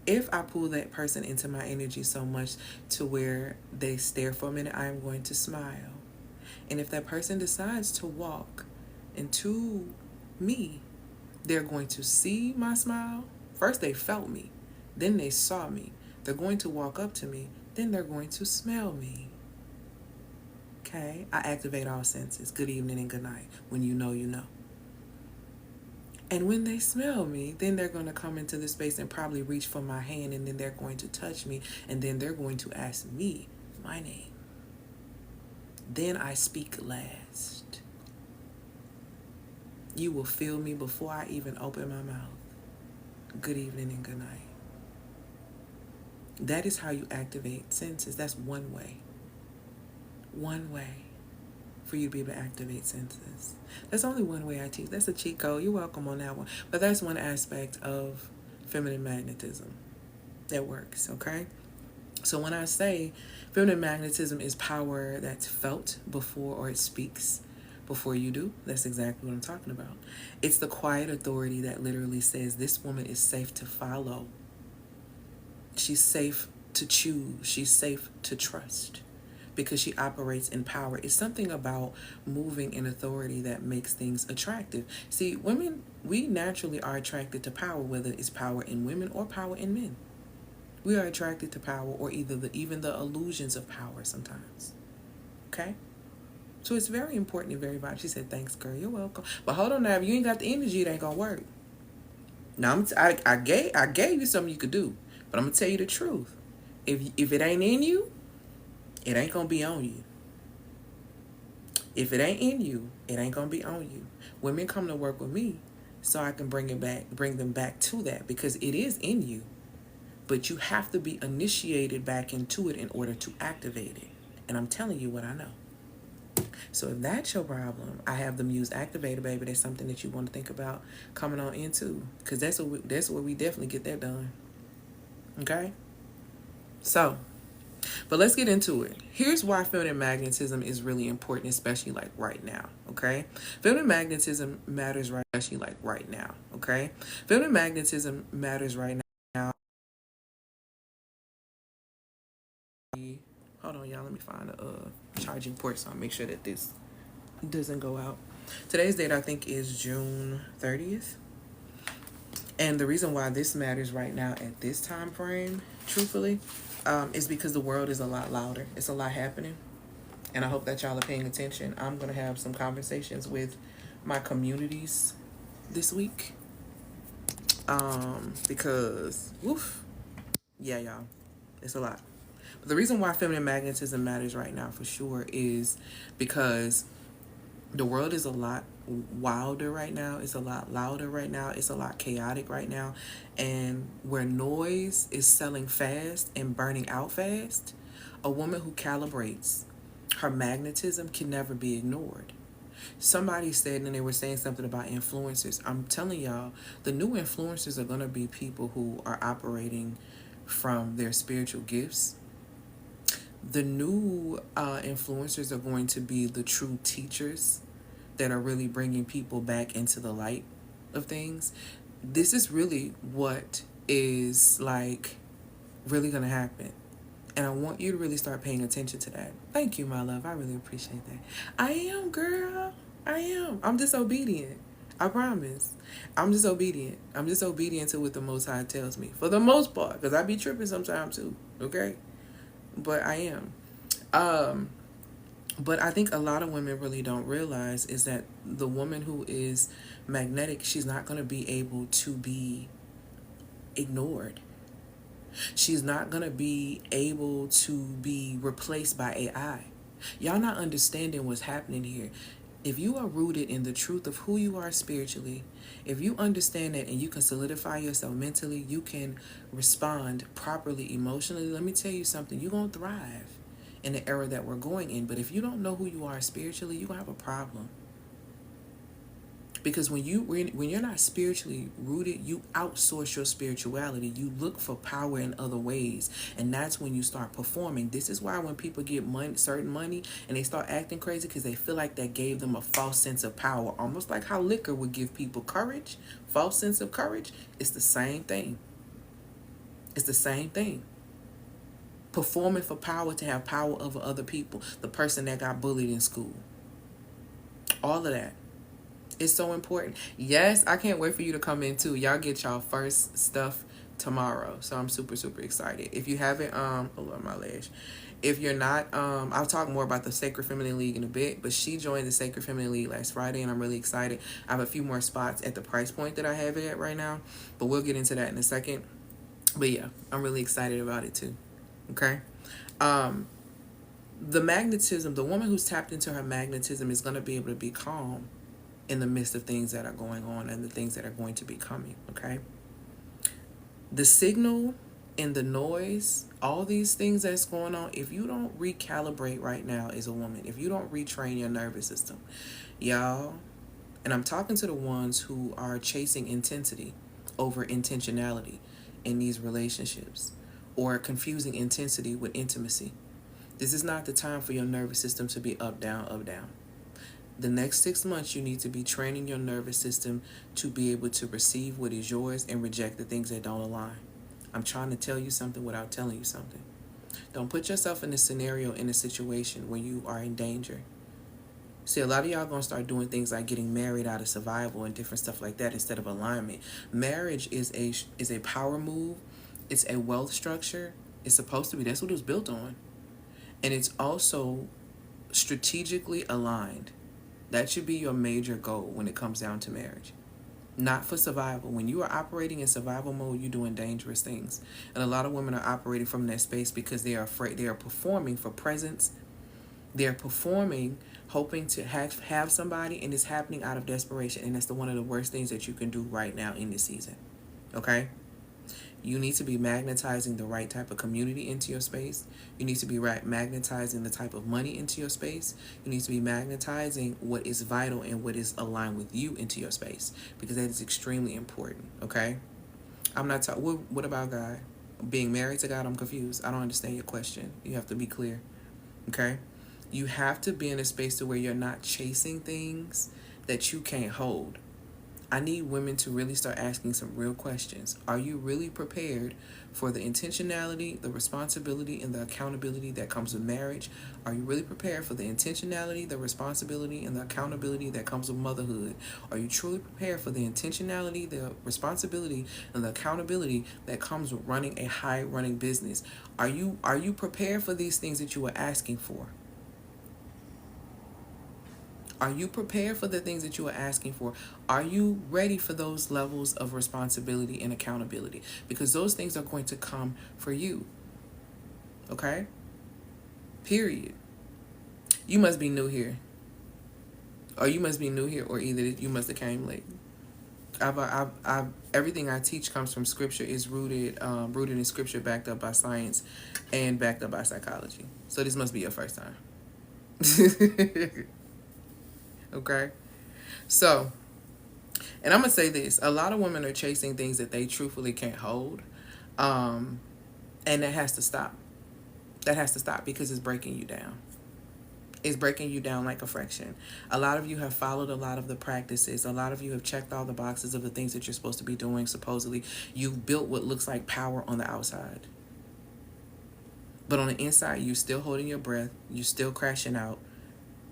If I pull that person into my energy so much to where they stare for a minute, I am going to smile. And if that person decides to walk into me, they're going to see my smile. First they felt me, then they saw me. They're going to walk up to me, then they're going to smell me. Okay? I activate all senses. Good evening and good night. When you know, you know. And when they smell me, then they're going to come into the space and probably reach for my hand, and then they're going to touch me, and then they're going to ask me my name. Then I speak last. You will feel me before I even open my mouth. Good evening and good night. That is how you activate senses. That's one way. One way for you to be able to activate senses. That's only one way I teach. That's a cheat code. You're welcome on that one. But that's one aspect of feminine magnetism that works, okay? So when I say feminine magnetism is power that's felt before, or it speaks before you do, that's exactly what I'm talking about. It's the quiet authority that literally says this woman is safe to follow. She's safe to choose. She's safe to trust because she operates in power. It's something about moving in authority that makes things attractive. See, women, we naturally are attracted to power, whether it's power in women or power in men. We are attracted to power, or even the illusions of power sometimes. Okay? So it's very important and very vital. She said, thanks, girl. You're welcome. But hold on now. If you ain't got the energy, it ain't going to work. Now, I gave you something you could do. But I'm going to tell you the truth. If it ain't in you, it ain't going to be on you. If it ain't in you, it ain't going to be on you. Women come to work with me so I can bring them back to that, because it is in you. But you have to be initiated back into it in order to activate it. And I'm telling you what I know. So if that's your problem, I have the Muse Activator, baby. That's something that you want to think about coming on into, because that's where we definitely get that done. Okay? So, but let's get into it. Here's why feminine magnetism is really important, especially like right now, okay? Feminine magnetism matters especially like right now, okay? Feminine magnetism matters right now. Hold on, y'all. Let me find a charging port so I make sure that this doesn't go out. Today's date, I think, is June 30th. And the reason why this matters right now at this time frame, truthfully, is because the world is a lot louder. It's a lot happening. And I hope that y'all are paying attention. I'm going to have some conversations with my communities this week. Because, woof, yeah, y'all, it's a lot. But the reason why feminine magnetism matters right now for sure is because the world is a lot wilder right now. It's a lot louder right now. It's a lot chaotic right now. And where noise is selling fast and burning out fast, a woman who calibrates her magnetism can never be ignored. Somebody said, and they were saying something about influencers. I'm telling y'all, the new influencers are going to be people who are operating from their spiritual gifts. The new influencers are going to be the true teachers that are really bringing people back into the light of things. This is really what is like really going to happen. And I want you to really start paying attention to that. Thank you, my love. I really appreciate that. I am, girl. I am. I'm disobedient. I promise. I'm disobedient. I'm disobedient to what the Most High tells me. For the most part. Because I be tripping sometimes too. Okay? But I am. But I think a lot of women really don't realize is that the woman who is magnetic, she's not going to be able to be ignored. She's not going to be able to be replaced by AI. Y'all not understanding what's happening here. If you are rooted in the truth of who you are spiritually, if you understand that and you can solidify yourself mentally, you can respond properly emotionally. Let me tell you something, you're going to thrive in the era that we're going in. But if you don't know who you are spiritually, you're going to have a problem. Because when you're not spiritually rooted, you outsource your spirituality. You look for power in other ways, and that's when you start performing. This is why when people get money, certain money, and they start acting crazy because they feel like that gave them a false sense of power, almost like how liquor would give people courage, false sense of courage. It's the same thing. It's the same thing. Performing for power to have power over other people. The person that got bullied in school. All of that. It's so important. Yes, I can't wait for you to come in too. Y'all get y'all first stuff tomorrow. So I'm super, super excited. If you haven't, oh Lord, my lash. If you're not, I'll talk more about the Sacred Feminine League in a bit, but she joined the Sacred Feminine League last Friday and I'm really excited. I have a few more spots at the price point that I have it at right now, but we'll get into that in a second. But yeah, I'm really excited about it too. Okay. The magnetism, the woman who's tapped into her magnetism is going to be able to be calm in the midst of things that are going on and the things that are going to be coming, okay? The signal and the noise, all these things that's going on, if you don't recalibrate right now as a woman, if you don't retrain your nervous system, y'all, and I'm talking to the ones who are chasing intensity over intentionality in these relationships or confusing intensity with intimacy. This is not the time for your nervous system to be up, down, up, down. The next 6 months, you need to be training your nervous system to be able to receive what is yours and reject the things that don't align. I'm trying to tell you something without telling you something. Don't put yourself in a scenario, in a situation where you are in danger. See, a lot of y'all going to start doing things like getting married out of survival and different stuff like that instead of alignment. Marriage is a power move. It's a wealth structure. It's supposed to be. That's what it was built on. And it's also strategically aligned. That should be your major goal when it comes down to marriage. Not for survival. When you are operating in survival mode, you're doing dangerous things. And a lot of women are operating from that space because they are afraid. They are performing for presence. They're performing, hoping to have somebody, and it's happening out of desperation. And that's one of the worst things that you can do right now in this season. Okay? You need to be magnetizing the right type of community into your space. You need to be magnetizing the type of money into your space. You need to be magnetizing what is vital and what is aligned with you into your space, because that is extremely important, okay? I'm not talking, what about God? Being married to God, I'm confused. I don't understand your question. You have to be clear, okay? You have to be in a space to where you're not chasing things that you can't hold. I need women to really start asking some real questions. Are you really prepared for the intentionality, the responsibility, and the accountability that comes with marriage? Are you really prepared for the intentionality, the responsibility, and the accountability that comes with motherhood? Are you truly prepared for the intentionality, the responsibility, and the accountability that comes with running a high-running business? Are you prepared for these things that you are asking for? Are you prepared for the things that you are asking for? Are you ready for those levels of responsibility and accountability? Because those things are going to come for you. Okay? Period. You must be new here. Or you must be new here, or either you must have came late. Everything I teach comes from scripture, is rooted in scripture, backed up by science and backed up by psychology. So this must be your first time. Okay? So, and I'm going to say this. A lot of women are chasing things that they truthfully can't hold. And that has to stop. That has to stop because it's breaking you down. It's breaking you down like a fraction. A lot of you have followed a lot of the practices. A lot of you have checked all the boxes of the things that you're supposed to be doing, supposedly. You've built what looks like power on the outside. But on the inside, you're still holding your breath. You're still crashing out.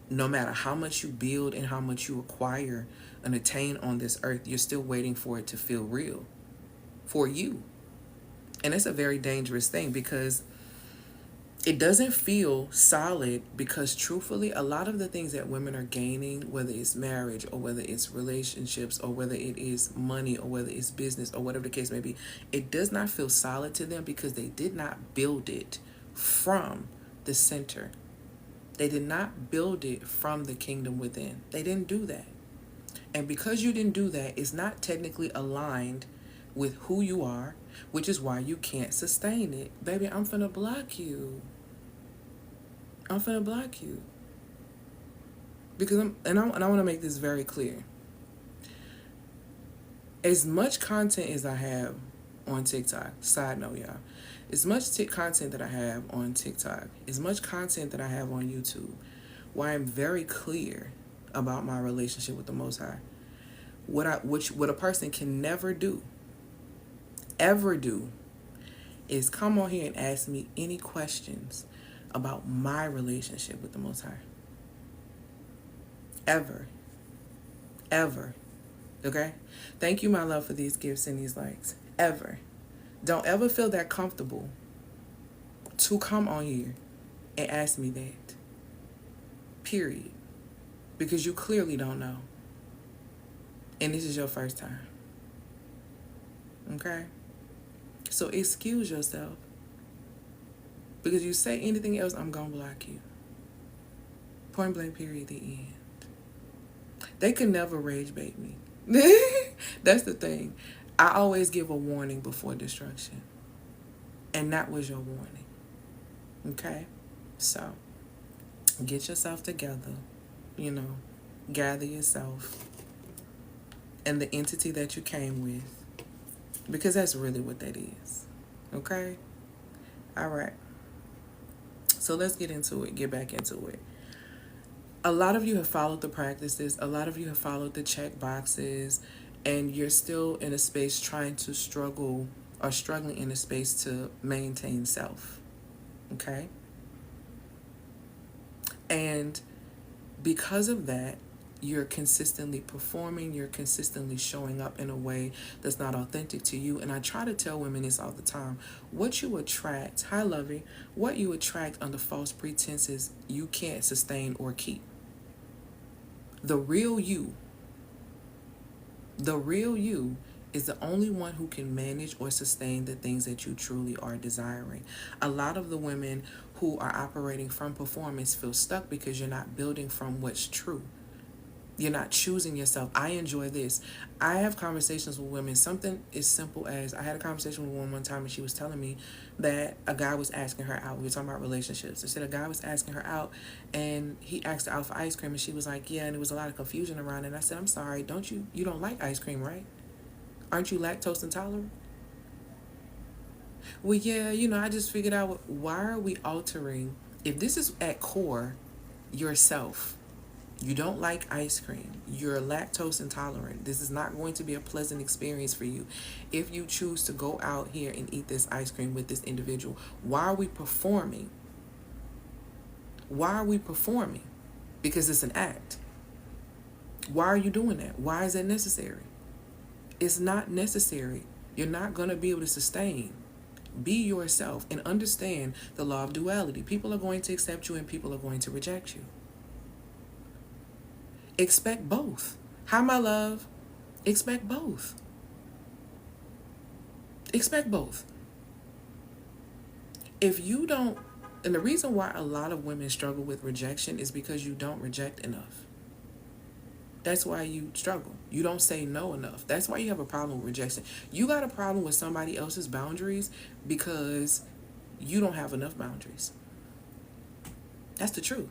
No matter how much you build and how much you acquire and attain on this earth, you're still waiting for it to feel real for you. And it's a very dangerous thing, because It doesn't feel solid because truthfully, a lot of the things that women are gaining, whether it's marriage or whether it's relationships or whether it is money or whether it's business or whatever the case may be, it does not feel solid to them because they did not build it from the center. They did not build it from the kingdom within. They didn't do that. And because you didn't do that, it's not technically aligned with who you are, which is why you can't sustain it. Baby, I'm finna block you. I'm finna block you. Because I want to make this very clear. As much content as I have on TikTok, side note, y'all, as much content that I have on TikTok, as much content that I have on YouTube, why I'm very clear about my relationship with the Most High. What a person can never do, ever do, is come on here and ask me any questions about my relationship with the Most High. Ever. Ever. Okay? Thank you, my love, for these gifts and these likes. Ever. Don't ever feel that comfortable to come on here and ask me that. Period. Because you clearly don't know. And this is your first time. Okay? So excuse yourself. Because you say anything else, I'm going to block you. Point blank, period, the end. They can never rage bait me. That's the thing. I always give a warning before destruction. And that was your warning. Okay? So, get yourself together. Gather yourself. And the entity that you came with. Because that's really what that is. Okay? All right. So let's get into it. Get back into it. A lot of you have followed the practices. A lot of you have followed the check boxes. And you're still in a space trying to struggle or struggling in a space to maintain self. Okay? And because of that, you're consistently performing, you're consistently showing up in a way that's not authentic to you. And I try to tell women this all the time. What you attract, hi lovey, what you attract under false pretenses, you can't sustain or keep. The real you is the only one who can manage or sustain the things that you truly are desiring. A lot of the women who are operating from performance feel stuck because you're not building from what's true. You're not choosing yourself. I enjoy this. I have conversations with women. Something as simple as, I had a conversation with a woman one time and she was telling me that a guy was asking her out. We were talking about relationships. I said a guy was asking her out and he asked her out for ice cream and she was like, yeah, and there was a lot of confusion around it. And I said, I'm sorry, you don't like ice cream, right? Aren't you lactose intolerant? Well, yeah, I just figured out, why are we altering, if this is at core yourself, you don't like ice cream, you're lactose intolerant, this is not going to be a pleasant experience for you if you choose to go out here and eat this ice cream with this individual. Why are we performing? Why are we performing? Because it's an act. Why are you doing that? Why is that necessary? It's not necessary. You're not going to be able to sustain. Be yourself and understand the law of duality. People are going to accept you and people are going to reject you. Expect both. Hi, my love. Expect both. Expect both. If you don't, and the reason why a lot of women struggle with rejection is because you don't reject enough. That's why you struggle. You don't say no enough. That's why you have a problem with rejection. You got a problem with somebody else's boundaries because you don't have enough boundaries. That's the truth.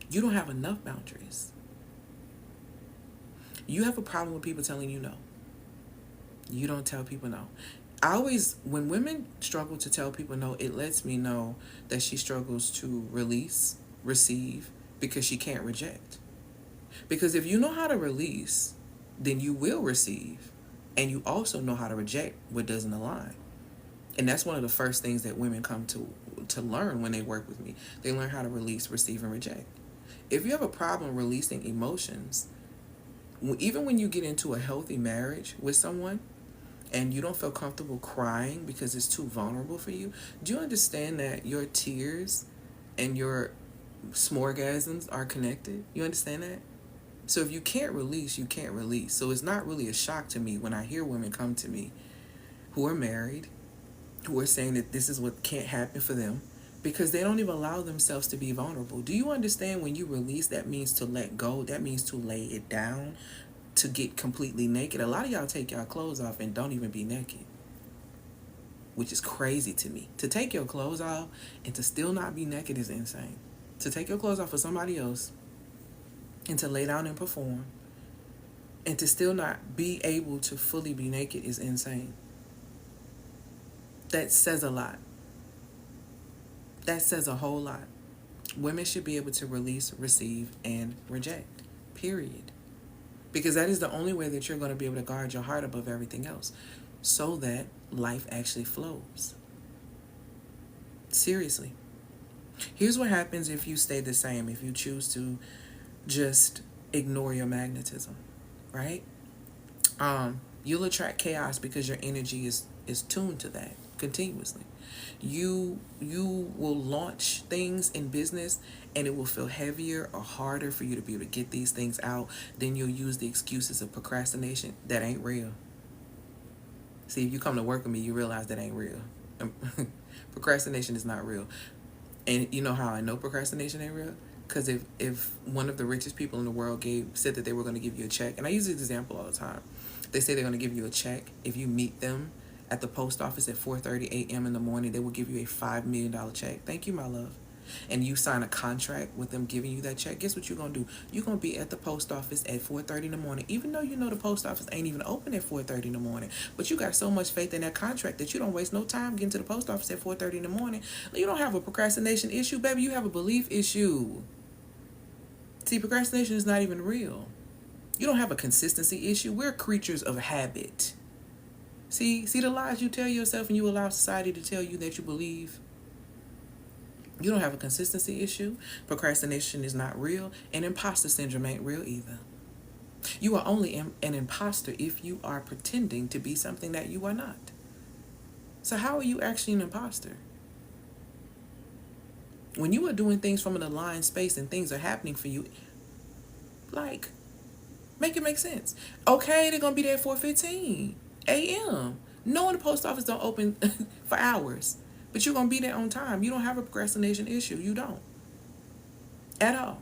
You don't have enough boundaries. You have a problem with people telling you no. You don't tell people no. When women struggle to tell people no, it lets me know that she struggles to release, receive, because she can't reject. Because if you know how to release, then you will receive. And you also know how to reject what doesn't align. And that's one of the first things that women come to learn when they work with me. They learn how to release, receive, and reject. If you have a problem releasing emotions, even when you get into a healthy marriage with someone, and you don't feel comfortable crying because it's too vulnerable for you, do you understand that your tears and your smorgasms are connected? You understand that? So if you can't release, you can't release. So it's not really a shock to me when I hear women come to me who are married, who are saying that this is what can't happen for them because they don't even allow themselves to be vulnerable. Do you understand when you release, that means to let go? That means to lay it down, to get completely naked. A lot of y'all take y'all clothes off and don't even be naked, which is crazy to me. To take your clothes off and to still not be naked is insane. To take your clothes off for somebody else and to lay down and perform and to still not be able to fully be naked is insane. That says a lot. That says a whole lot. Women should be able to release, receive, and reject. Period. Because that is the only way that you're going to be able to guard your heart above everything else, so that life actually flows. Seriously. Here's what happens if you stay the same, if you choose to just ignore your magnetism, right? You'll attract chaos because your energy is tuned to that continuously. You will launch things in business and it will feel heavier or harder for you to be able to get these things out. Then you'll use the excuses of procrastination. That ain't real. See, if you come to work with me, you realize that ain't real. Procrastination is not real. And you know how I know procrastination ain't real? Because if one of the richest people in the world said that they were going to give you a check, and I use this example all the time. They say they're going to give you a check. If you meet them at the post office at 4:30 a.m. in the morning, they will give you a $5 million check. Thank you, my love. And you sign a contract with them giving you that check. Guess what you're going to do? You're going to be at the post office at 4:30 in the morning, even though you know the post office ain't even open at 4:30 in the morning. But you got so much faith in that contract that you don't waste no time getting to the post office at 4:30 in the morning. You don't have a procrastination issue, baby. You have a belief issue. See, procrastination is not even real. You don't have a consistency issue. We're creatures of habit. See the lies you tell yourself and you allow society to tell you that you believe. You don't have a consistency issue. Procrastination is not real. And imposter syndrome ain't real either. You are only an imposter if you are pretending to be something that you are not. So how are you actually an imposter? When you are doing things from an aligned space and things are happening for you, like, make it make sense. Okay, they're going to be there at 4:15 a.m. Knowing the post office don't open for hours. But you're going to be there on time. You don't have a procrastination issue. You don't. At all.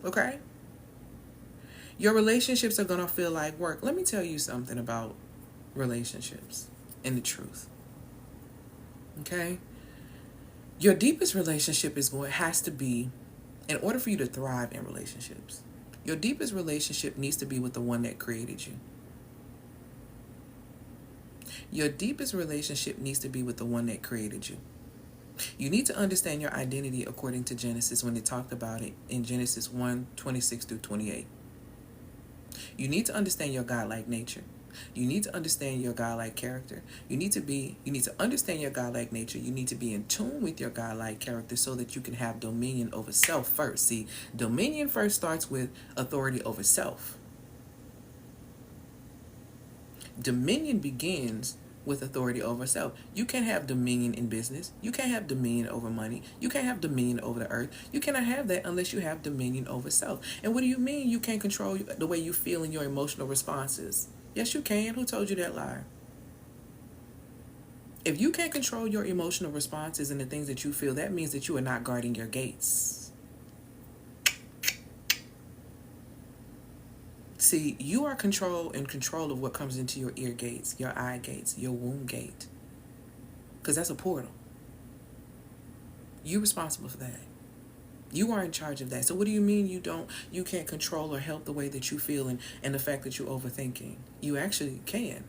Okay? Your relationships are going to feel like work. Let me tell you something about relationships and the truth. Okay? Your deepest relationship has to be, in order for you to thrive in relationships, your deepest relationship needs to be with the one that created you. Your deepest relationship needs to be with the one that created you. You need to understand your identity according to Genesis when they talked about it in Genesis 1:26 through 28. You need to understand your godlike nature. You need to understand your godlike character. You need to understand your godlike nature. You need to be in tune with your godlike character so that you can have dominion over self first. See, dominion first starts with authority over self. Dominion begins with authority over self. You can't have dominion in business. You can't have dominion over money. You can't have dominion over the earth. You cannot have that unless you have dominion over self. And what do you mean you can't control the way you feel in your emotional responses? Yes, you can. Who told you that lie? If you can't control your emotional responses and the things that you feel, that means that you are not guarding your gates. See, you are in control of what comes into your ear gates, your eye gates, your womb gate. Because that's a portal. You're responsible for that. You are in charge of that. So what do you mean you can't control or help the way that you feel and the fact that you're overthinking? You actually can.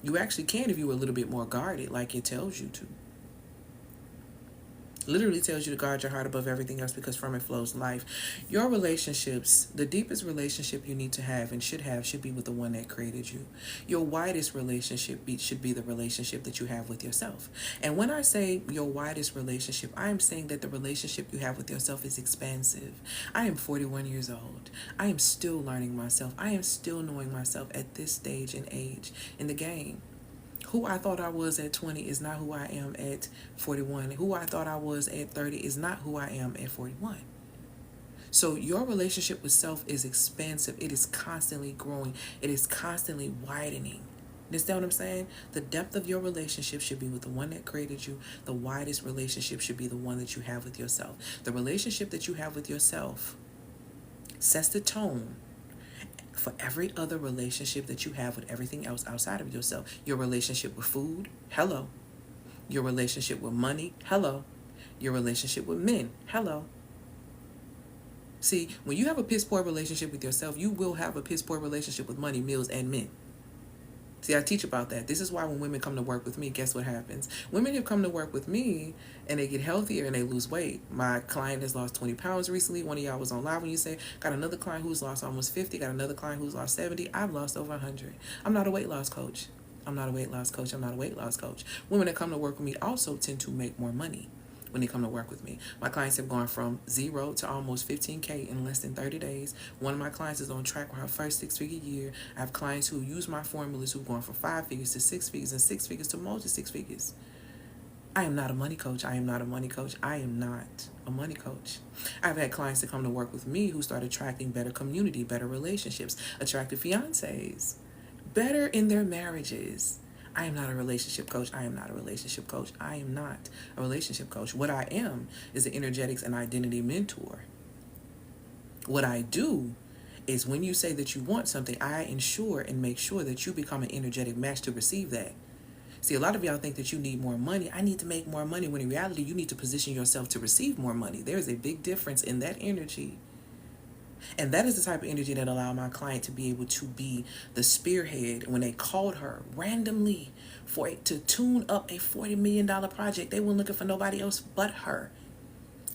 You actually can if you were a little bit more guarded, like it tells you to. Literally tells you to guard your heart above everything else because from it flows life. Your relationships, the deepest relationship you need to have and should be with the one that created you. Your widest relationship should be the relationship that you have with yourself. And when I say your widest relationship, I am saying that the relationship you have with yourself is expansive. I am 41 years old. I am still learning myself. I am still knowing myself at this stage and age in the game. Who I thought I was at 20 is not who I am at 41. Who I thought I was at 30 is not who I am at 41. So your relationship with self is expansive. It is constantly growing. It is constantly widening. Understand what I'm saying? The depth of your relationship should be with the one that created you. The widest relationship should be the one that you have with yourself. The relationship that you have with yourself sets the tone for every other relationship that you have with everything else outside of yourself. Your relationship with food, hello. Your relationship with money, hello. Your relationship with men, hello. See, when you have a piss poor relationship with yourself, you will have a piss poor relationship with money, meals, and men. See, I teach about that. This is why when women come to work with me, guess what happens? Women have come to work with me and they get healthier and they lose weight. My client has lost 20 pounds recently. One of y'all was on live when you say, got another client who's lost almost 50, got another client who's lost 70. I've lost over 100. I'm not a weight loss coach. I'm not a weight loss coach. I'm not a weight loss coach. Women that come to work with me also tend to make more money when they come to work with me. My clients have gone from 0 to almost 15K in less than 30 days. One of my clients is on track for her first 6-figure year. I have clients who use my formulas who've gone from 5 figures to 6 figures and 6 figures to multi 6 figures. I am not a money coach. I am not a money coach. I am not a money coach. I've had clients that come to work with me who start attracting better community, better relationships, attractive fiancés, better in their marriages. I am not a relationship coach. I am not a relationship coach. I am not a relationship coach. What I am is an energetics and identity mentor. What I do is when you say that you want something, I ensure and make sure that you become an energetic match to receive that. See, a lot of y'all think that you need more money. I need to make more money, when in reality, you need to position yourself to receive more money. There is a big difference in that energy. And that is the type of energy that allowed my client to be able to be the spearhead when they called her randomly for it to tune up a $40 million project. They weren't looking for nobody else but her.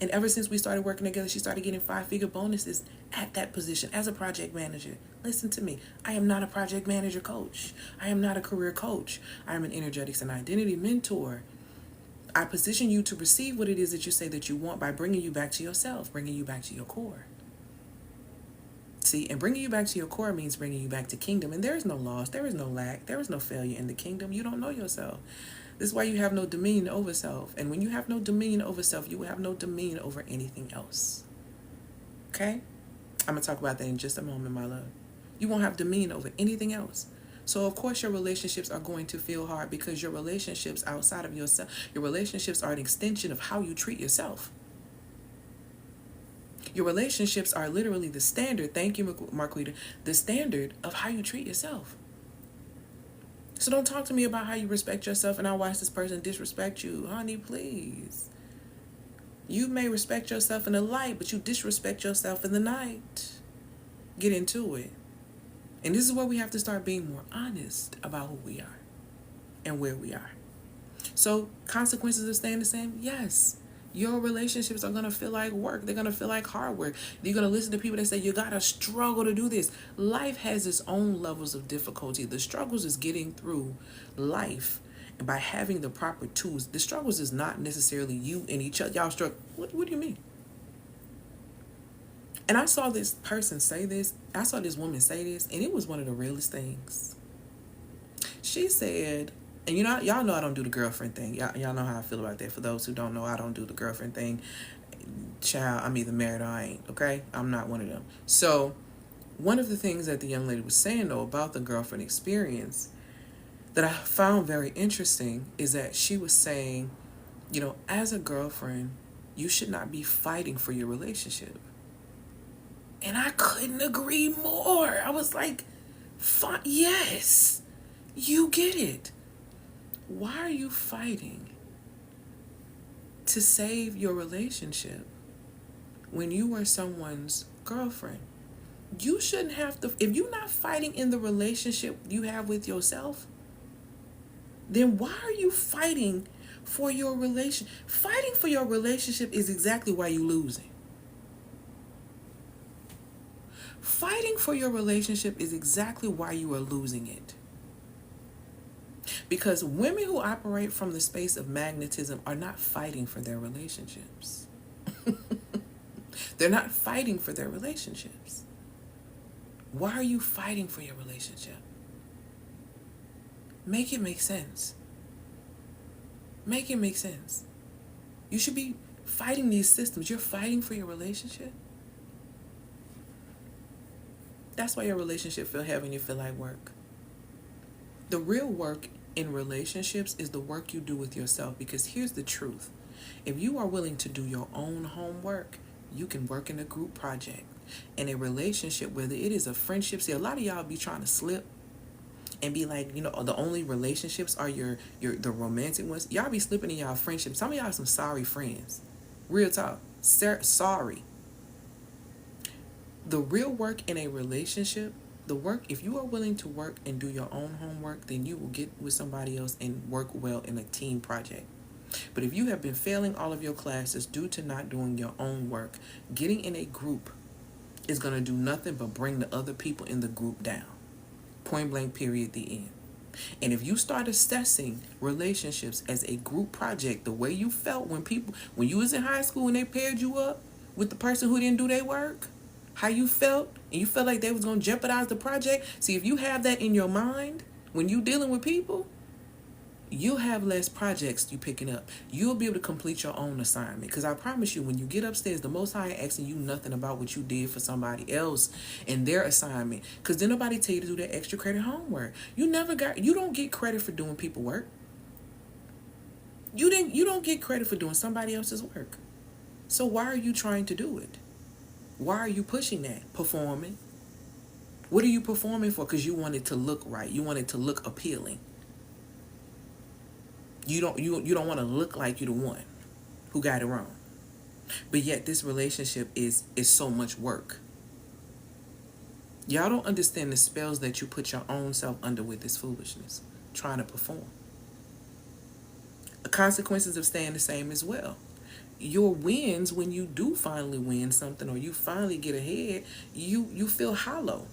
And ever since we started working together, she started getting 5-figure bonuses at that position as a project manager. Listen to me. I am not a project manager coach. I am not a career coach. I am an energetics and identity mentor. I position you to receive what it is that you say that you want by bringing you back to yourself, bringing you back to your core. See, and bringing you back to your core means bringing you back to kingdom. And there is no loss. There is no lack. There is no failure in the kingdom. You don't know yourself. This is why you have no dominion over self. And when you have no dominion over self, you will have no dominion over anything else. Okay? I'm going to talk about that in just a moment, my love. You won't have dominion over anything else. So, of course, your relationships are going to feel hard because your relationships outside of yourself, your relationships are an extension of how you treat yourself. Your relationships are literally the standard, thank you, Marquita, the standard of how you treat yourself. So don't talk to me about how you respect yourself and I watch this person disrespect you. Honey, please. You may respect yourself in the light, but you disrespect yourself in the night. Get into it. And this is where we have to start being more honest about who we are and where we are. So consequences of staying the same? Yes. Your relationships are going to feel like work. They're going to feel like hard work. You're going to listen to people that say, you got to struggle to do this. Life has its own levels of difficulty. The struggles is getting through life and by having the proper tools. The struggles is not necessarily you and each other. Y'all struggle. What do you mean? And I saw this person say this. I saw this woman say this, and it was one of the realest things. She said, and y'all know I don't do the girlfriend thing. Y'all know how I feel about that. For those who don't know, I don't do the girlfriend thing. Child, I'm either married or I ain't, okay? I'm not one of them. So one of the things that the young lady was saying, though, about the girlfriend experience that I found very interesting is that she was saying, as a girlfriend, you should not be fighting for your relationship. And I couldn't agree more. I was like, yes, you get it. Why are you fighting to save your relationship when you are someone's girlfriend? You shouldn't have to. If you're not fighting in the relationship you have with yourself, then why are you fighting for your relation. Fighting for your relationship is exactly why you're losing. Fighting for your relationship is exactly why you are losing it. Because women who operate from the space of magnetism are not fighting for their relationships. They're not fighting for their relationships. Why are you fighting for your relationship? Make it make sense. Make it make sense. You should be fighting these systems. You're fighting for your relationship. That's why your relationship feel heavy and you feel like work. The real work in relationships is the work you do with yourself. Because here's the truth. If you are willing to do your own homework, you can work in a group project. In a relationship, whether it is a friendship, see, a lot of y'all be trying to slip and be like, the only relationships are the romantic ones. Y'all be slipping in y'all friendships. Some of y'all are some sorry friends. Real talk. Sorry. The real work in a relationship, if you are willing to work and do your own homework, then you will get with somebody else and work well in a team project. But if you have been failing all of your classes due to not doing your own work, getting in a group is going to do nothing but bring the other people in the group down. Point blank, period, the end. And if you start assessing relationships as a group project, the way you felt when you was in high school and they paired you up with the person who didn't do their work, how you felt, and you felt like they was going to jeopardize the project. See, if you have that in your mind when you dealing with people, you'll have less projects you picking up. You'll be able to complete your own assignment. Because I promise you, when you get upstairs, the Most High ain't asking you nothing about what you did for somebody else in their assignment. Because then nobody tell you to do that extra credit homework. You don't get credit for doing people work. You don't get credit for doing somebody else's work. So why are you trying to do it? Why are you pushing that? Performing. What are you performing for? Because you want it to look right. You want it to look appealing. You don't want to look like you're the one who got it wrong. But yet this relationship is so much work. Y'all don't understand the spells that you put your own self under with this foolishness, trying to perform. The consequences of staying the same as well. Your wins, when you do finally win something or you finally get ahead, you feel hollow.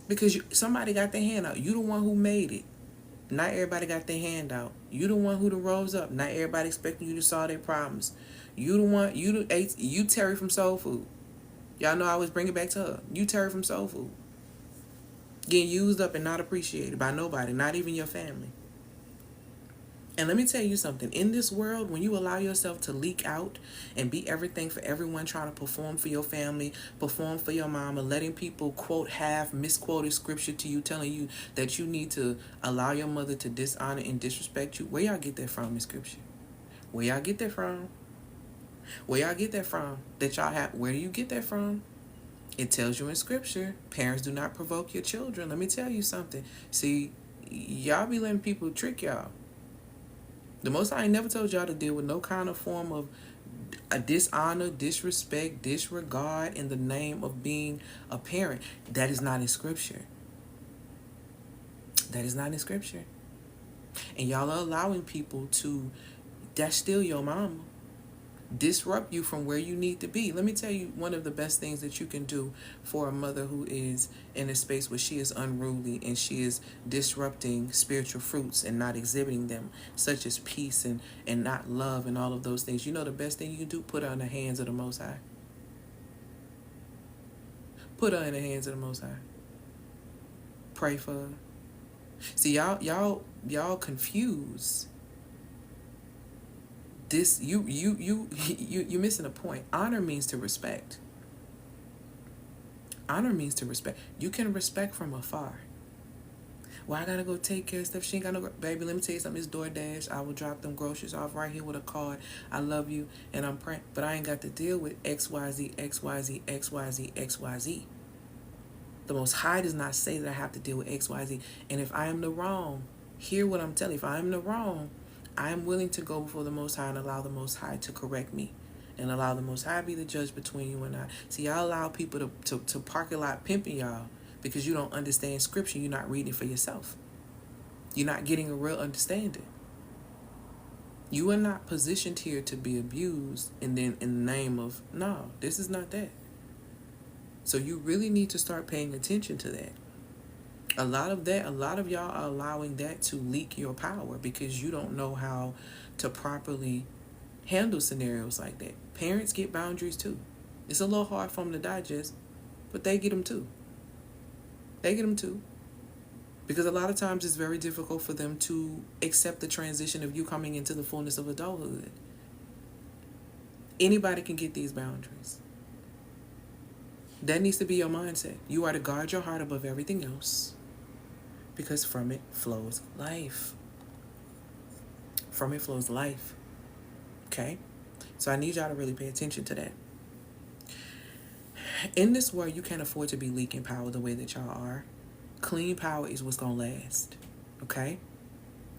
Because somebody got their hand out. You the one who made it. Not everybody got their hand out. You the one who done rose up. Not everybody expecting you to solve their problems. You the one, you Terry from Soul Food. Y'all know I always bring it back to her. You Terry from Soul Food. Getting used up and not appreciated by nobody, not even your family. And let me tell you something. In this world, when you allow yourself to leak out and be everything for everyone, trying to perform for your family, perform for your mama, letting people quote half misquoted scripture to you, telling you that you need to allow your mother to dishonor and disrespect you. Where y'all get that from in scripture? Where y'all get that from? Where y'all get that from? Where do you get that from? It tells you in scripture, parents do not provoke your children. Let me tell you something. See, y'all be letting people trick y'all. The Most High ain't never told y'all to deal with no kind of form of a dishonor, disrespect, disregard in the name of being a parent. That is not in scripture. That is not in scripture. And y'all are allowing people that's still your mama, disrupt you from where you need to be. Let me tell you one of the best things that you can do for a mother who is in a space where she is unruly and she is disrupting spiritual fruits and not exhibiting them, such as peace and not love and all of those things. You know the best thing you can do? Put her in the hands of the Most High. Put her in the hands of the Most High. Pray for her. See, y'all confuse this. You're missing a point. Honor means to respect. Honor means to respect. You can respect from afar. Well, I gotta go take care of stuff. She ain't got no... Baby, let me tell you something. It's DoorDash. I will drop them groceries off right here with a card. I love you, and I'm praying. But I ain't got to deal with XYZ, XYZ, XYZ, XYZ. The Most High does not say that I have to deal with XYZ. And if I am the wrong, hear what I'm telling you. If I am the wrong, I am willing to go before the Most High and allow the Most High to correct me. And allow the Most High be the judge between you and I. See, y'all allow people to parking lot pimping y'all because you don't understand scripture. You're not reading for yourself. You're not getting a real understanding. You are not positioned here to be abused and then in the name of, no, this is not that. So you really need to start paying attention to that. A lot of y'all are allowing that to leak your power because you don't know how to properly handle scenarios like that. Parents get boundaries too. It's a little hard for them to digest, but they get them too. They get them too. Because a lot of times it's very difficult for them to accept the transition of you coming into the fullness of adulthood. Anybody can get these boundaries. That needs to be your mindset. You are to guard your heart above everything else because from it flows life. From it flows life. Okay? So I need y'all to really pay attention to that. In this world, you can't afford to be leaking power the way that y'all are. Clean power is what's going to last. Okay?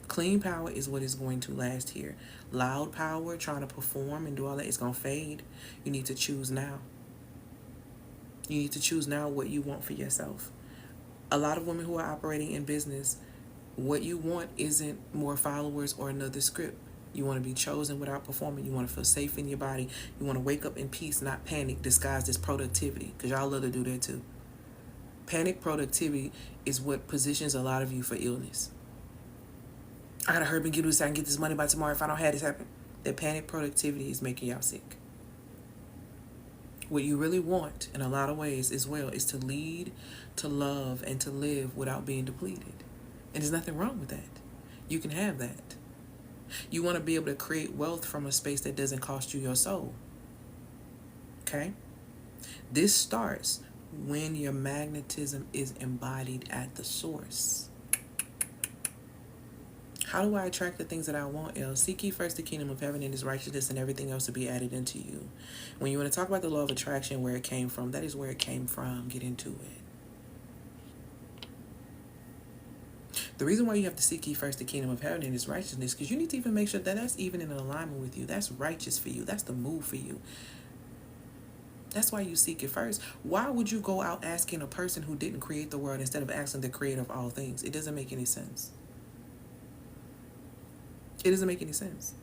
Clean power is what is going to last here. Loud power, trying to perform and do all that, is going to fade. You need to choose now. You need to choose now what you want for yourself. A lot of women who are operating in business, what you want isn't more followers or another script. You want to be chosen without performing. You want to feel safe in your body. You want to wake up in peace, not panic, disguised as productivity. Because y'all love to do that too. Panic productivity is what positions a lot of you for illness. I gotta hurry up and get this so I can get this money by tomorrow if I don't have this happen. That panic productivity is making y'all sick. What you really want in a lot of ways as well is to lead, to love, and to live without being depleted. And there's nothing wrong with that. You can have that. You want to be able to create wealth from a space that doesn't cost you your soul. Okay? This starts when your magnetism is embodied at the source. How do I attract the things that I want, El? Seek ye first the kingdom of heaven and his righteousness, and everything else will be added into you. When you want to talk about the law of attraction, where it came from, that is where it came from. Get into it. The reason why you have to seek ye first the kingdom of heaven and his righteousness, because you need to even make sure that that's even in alignment with you. That's righteous for you. That's the move for you. That's why you seek it first. Why would you go out asking a person who didn't create the world instead of asking the creator of all things? It doesn't make any sense. It doesn't make any sense.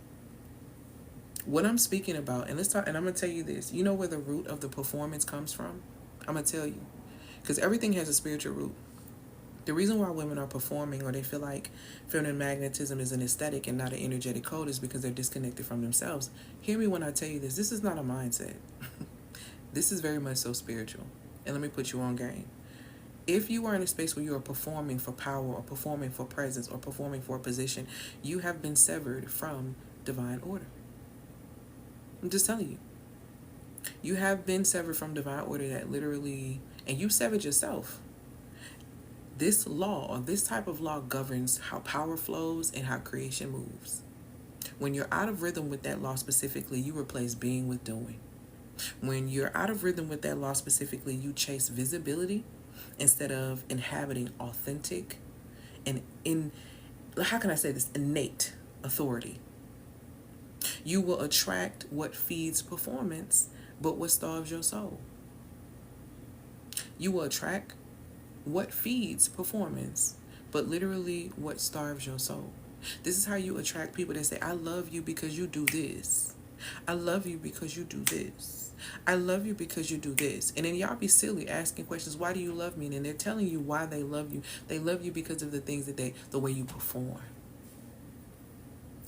What I'm speaking about, and let's talk, and I'm going to tell you this. You know where the root of the performance comes from? I'm going to tell you. Because everything has a spiritual root. The reason why women are performing or they feel like feminine magnetism is an aesthetic and not an energetic code is because they're disconnected from themselves. Hear me when I tell you this. This is not a mindset. This is very much so spiritual. And let me put you on game. If you are in a space where you are performing for power or performing for presence or performing for a position, you have been severed from divine order. I'm just telling you. You have been severed from divine order that literally, and you severed yourself. This law or this type of law governs how power flows and how creation moves. When you're out of rhythm with that law specifically, you replace being with doing. When you're out of rhythm with that law specifically, you chase visibility instead of inhabiting authentic and innate authority. You will attract what feeds performance, but what starves your soul. You will attract what feeds performance, but literally what starves your soul. This is how you attract people that say, I love you because you do this. I love you because you do this. I love you because you do this. And then y'all be silly asking questions, why do you love me? And then they're telling you why they love you. They love you because of the things that the way you perform.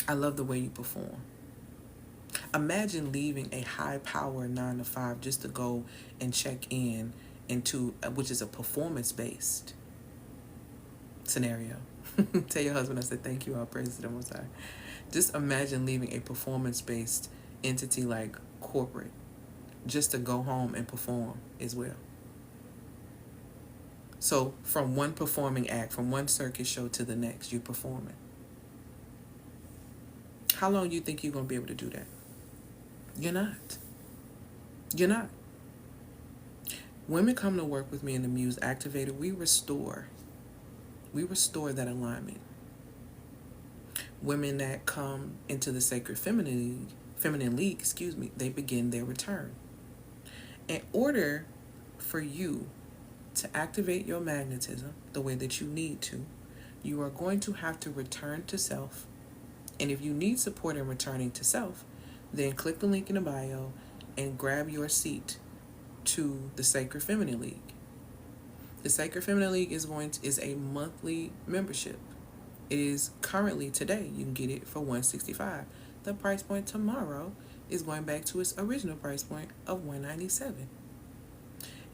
I love the way you perform. Imagine leaving a high power 9 to 5 just to go and check in into, which is a performance-based scenario. Tell your husband I said thank you, I'll praise the Most High. Just imagine leaving a performance-based entity like corporate just to go home and perform as well. So from one performing act, from one circus show to the next, you're performing. How long do you think you're going to be able to do that? You're not. You're not. Women come to work with me in the Muse Activator. We restore that alignment. Women that come into the Sacred Feminine League, they begin their return. In order for you to activate your magnetism the way that you need to, you are going to have to return to self And if you need support in returning to self, then click the link in the bio and grab your seat to the Sacred Feminine League. The Sacred Feminine League is a monthly membership. It is currently today. You can get it for $165. The price point tomorrow is going back to its original price point of $197.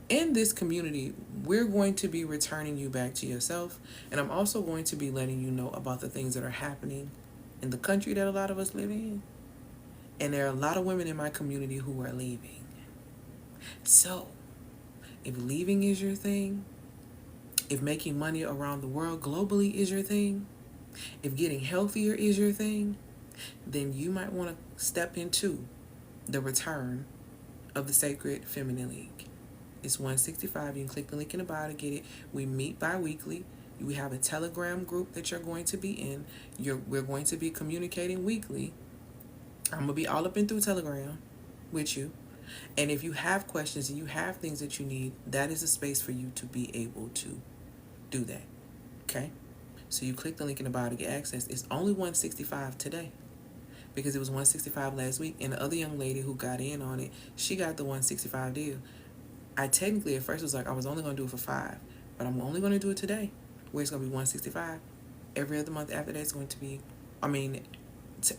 In this community, we're going to be returning you back to yourself, and I'm also going to be letting you know about the things that are happening in the country that a lot of us live in. And there are a lot of women in my community who are leaving. So, if leaving is your thing, if making money around the world globally is your thing, if getting healthier is your thing, then you might want to step into the return of the Sacred Feminine League. It's $165. You can click the link in the bio to get it. We meet bi-weekly. We have a Telegram group that you're going to be in. We're going to be communicating weekly. I'm going to be all up and through Telegram with you. And if you have questions and you have things that you need, that is a space for you to be able to do that. Okay? So you click the link in the bio to get access. It's only $165 today because it was $165 last week. And the other young lady who got in on it, she got the $165 deal. I technically at first was like, I was only going to do it for $5, but I'm only going to do it today, where it's going to be $165. Every other month after that, it's going to be,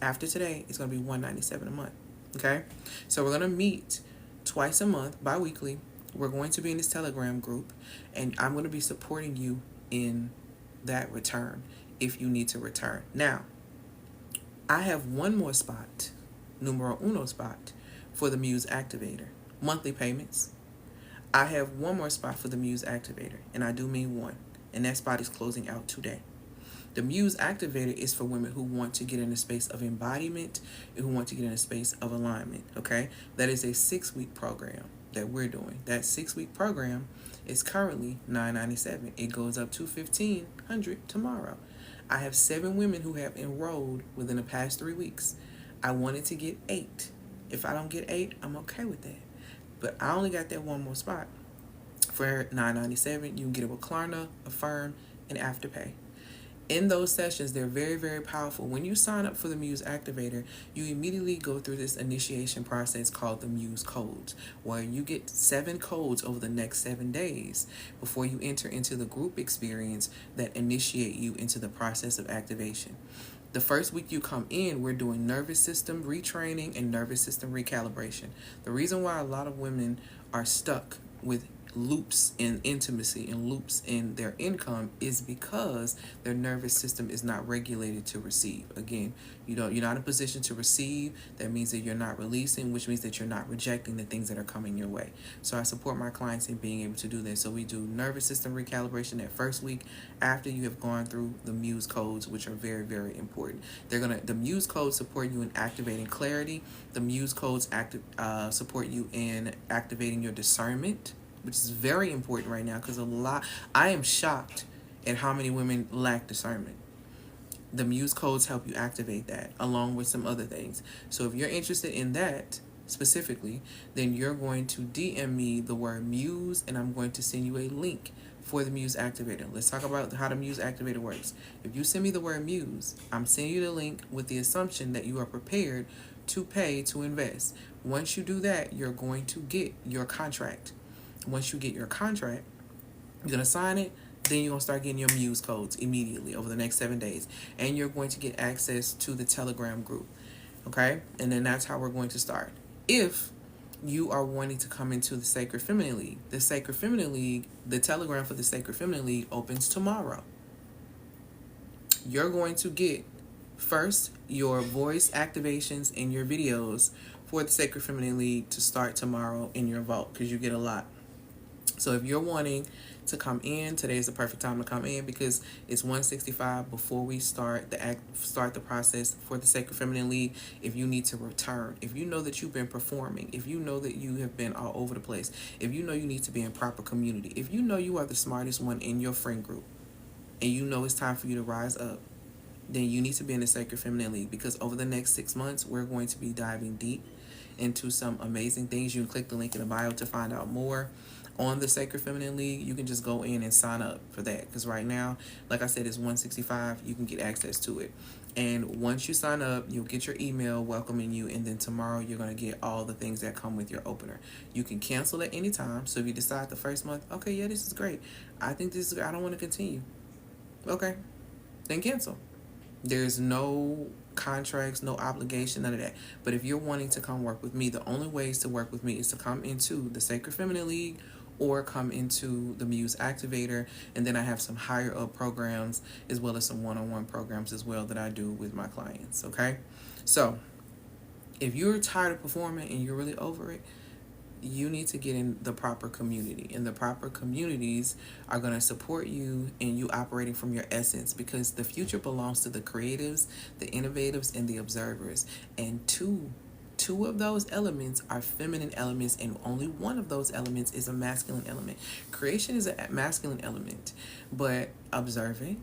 after today, it's going to be $197 a month. Okay? So we're going to meet twice a month, bi-weekly. We're going to be in this Telegram group, and I'm going to be supporting you in that return if you need to return. Now, I have one more spot, numero uno spot, for the Muse Activator. Monthly payments. I have one more spot for the Muse Activator, and I do mean one, and that spot is closing out today. The Muse Activator is for women who want to get in a space of embodiment and who want to get in a space of alignment, okay? That is a 6-week program that we're doing. That 6-week program is currently $997. It goes up to $1,500 tomorrow. I have 7 women who have enrolled within the past 3 weeks. I wanted to get 8. If I don't get 8, I'm okay with that. But I only got that one more spot for $997. You can get it with Klarna, Affirm, and Afterpay. In those sessions, they're very, very powerful. When you sign up for the Muse Activator, you immediately go through this initiation process called the Muse Codes, where you get 7 codes over the next 7 days before you enter into the group experience that initiate you into the process of activation. The first week you come in, we're doing nervous system retraining and nervous system recalibration. The reason why a lot of women are stuck with loops in intimacy and loops in their income is because their nervous system is not regulated to receive. Again, you're not in a position to receive. That means that you're not releasing, which means that you're not rejecting the things that are coming your way. So I support my clients in being able to do that. So we do nervous system recalibration that first week after you have gone through the Muse codes, which are very, very important. The Muse codes support you in activating clarity. The Muse codes support you in activating your discernment, which is very important right now because I am shocked at how many women lack discernment. The Muse codes help you activate that along with some other things. So if you're interested in that specifically, then you're going to DM me the word Muse and I'm going to send you a link for the Muse Activator. Let's talk about how the Muse Activator works. If you send me the word Muse, I'm sending you the link with the assumption that you are prepared to pay to invest. Once you do that, you're going to get your contract. Once you get your contract, you're going to sign it, then you're going to start getting your Muse codes immediately over the next 7 days. And you're going to get access to the Telegram group. Okay? And then that's how we're going to start. If you are wanting to come into the Sacred Feminine League, the Sacred Feminine League, the Telegram for the Sacred Feminine League opens tomorrow. You're going to get, first, your voice activations and your videos for the Sacred Feminine League to start tomorrow in your vault because you get a lot. So if you're wanting to come in, today is the perfect time to come in because it's $165 before we start the process for the Sacred Feminine League. If you need to return, if you know that you've been performing, if you know that you have been all over the place, if you know you need to be in proper community, if you know you are the smartest one in your friend group, and you know it's time for you to rise up, then you need to be in the Sacred Feminine League because over the next 6 months, we're going to be diving deep into some amazing things. You can click the link in the bio to find out more on the Sacred Feminine League, you can just go in and sign up for that. Because right now, like I said, it's $165. You can get access to it. And once you sign up, you'll get your email welcoming you. And then tomorrow, you're going to get all the things that come with your opener. You can cancel at any time. So if you decide the first month, okay, yeah, this is great. I think this is, I don't want to continue. Okay, then cancel. There's no contracts, no obligation, none of that. But if you're wanting to come work with me, the only ways to work with me is to come into the Sacred Feminine League or come into the Muse Activator. And then I have some higher up programs as well as some one-on-one programs as well that I do with my clients. Okay, so if you're tired of performing and you're really over it, you need to get in the proper community, and the proper communities are going to support you in you operating from your essence, because the future belongs to the creatives, the innovatives, and the observers. And two of those elements are feminine elements, and only one of those elements is a masculine element. Creation is a masculine element, but observing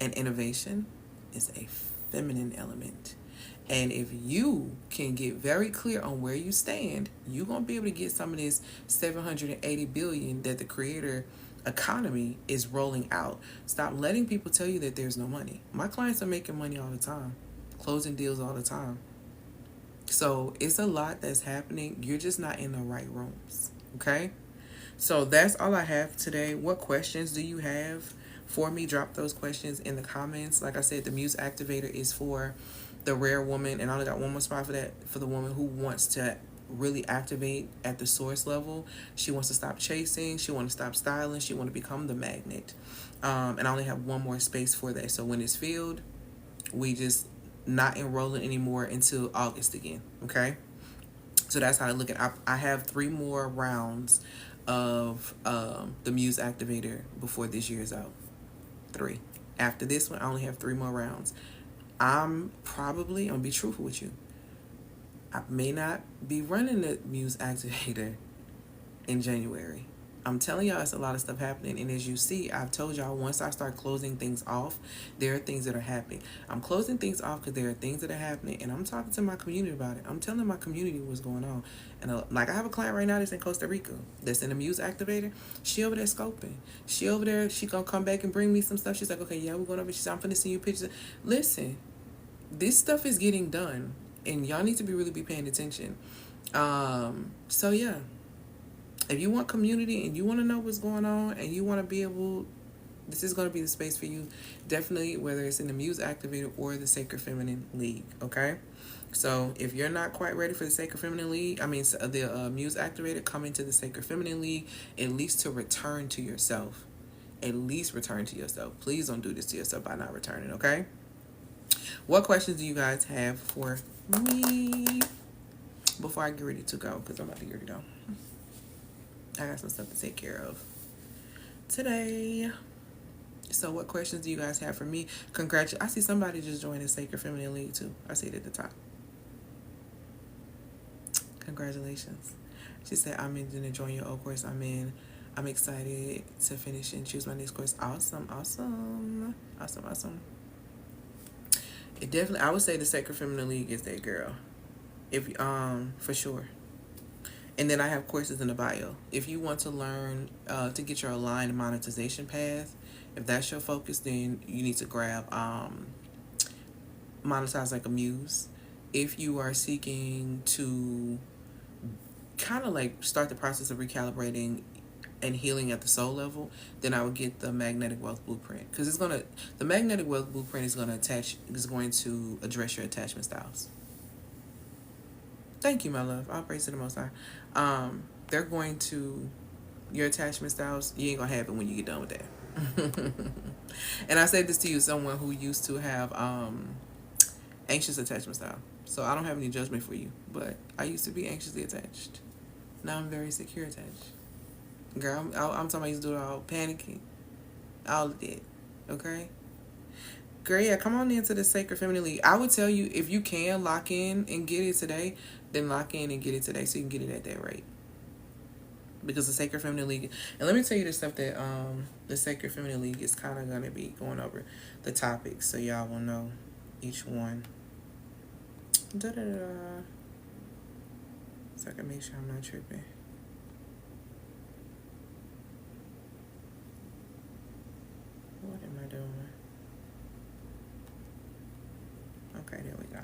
and innovation is a feminine element. And if you can get very clear on where you stand, you're going to be able to get some of this $780 billion that the creator economy is rolling out. Stop letting people tell you that there's no money. My clients are making money all the time, closing deals all the time. So it's a lot that's happening. You're just not in the right rooms. Okay? So that's all I have today. What questions do you have for me? Drop those questions in the comments. Like I said, the Muse Activator is for the rare woman, and I only got one more spot for that, for the woman who wants to really activate at the source level. She wants to stop chasing, she wants to stop styling, she wants to become the magnet. And I only have one more space for that. So when it's filled, we just not enrolling anymore until August again. Okay, so that's how I look at. I have 3 more rounds of the Muse Activator before this year is out. 3. After this one, I only have 3 more rounds. I'm gonna be truthful with you, I may not be running the Muse Activator in January. I'm telling y'all, it's a lot of stuff happening. And as you see, I've told y'all, once I start closing things off, there are things that are happening. I'm closing things off because there are things that are happening. And I'm talking to my community about it. I'm telling my community what's going on. And like, I have a client right now that's in Costa Rica, that's in the Muse Activator. She over there scoping. She over there, she gonna come back and bring me some stuff. She's like, okay, yeah, we're going over. She said, I'm finna send you pictures. Listen, this stuff is getting done. And y'all need to really be paying attention. So yeah. If you want community and you want to know what's going on and you want to be able, this is going to be the space for you. Definitely, whether it's in the Muse Activator or the Sacred Feminine League, okay? So if you're not quite ready for the Sacred Feminine League, the Muse Activator, come into the Sacred Feminine League, at least to return to yourself. At least return to yourself. Please don't do this to yourself by not returning, okay? What questions do you guys have for me before I get ready to go? Because I'm about to get ready to go. I got some stuff to take care of today. So what questions do you guys have for me? I see somebody just joined the Sacred Feminine League too. I see it at the top. Congratulations. She said, I'm enjoying your old course I'm in. I'm excited to finish and choose my next course. Awesome. It definitely, I would say the Sacred Feminine League is that, girl. If for sure. And then I have courses in the bio. If you want to learn to get your aligned monetization path, if that's your focus, then you need to grab Monetize Like a Muse. If you are seeking to kind of like start the process of recalibrating and healing at the soul level, then I would get the Magnetic Wealth Blueprint, because the Magnetic Wealth Blueprint is going to address your attachment styles. Thank you, my love. I'll praise to the Most High. They're going to, your attachment styles, you ain't going to have it when you get done with that. And I say this to you, someone who used to have anxious attachment style. So I don't have any judgment for you, but I used to be anxiously attached. Now I'm very secure attached. Girl, I'm talking about I used to do it all, panicking. All of that. Okay? Girl, yeah, come on into the Sacred Feminine League. I would tell you, if you can lock in and get it today, then lock in and get it today so you can get it at that rate. Because the Sacred Feminine League, and let me tell you the stuff that the Sacred Feminine League is kind of going to be going over the topics so y'all will know each one. So I can make sure I'm not tripping. Okay, there we go.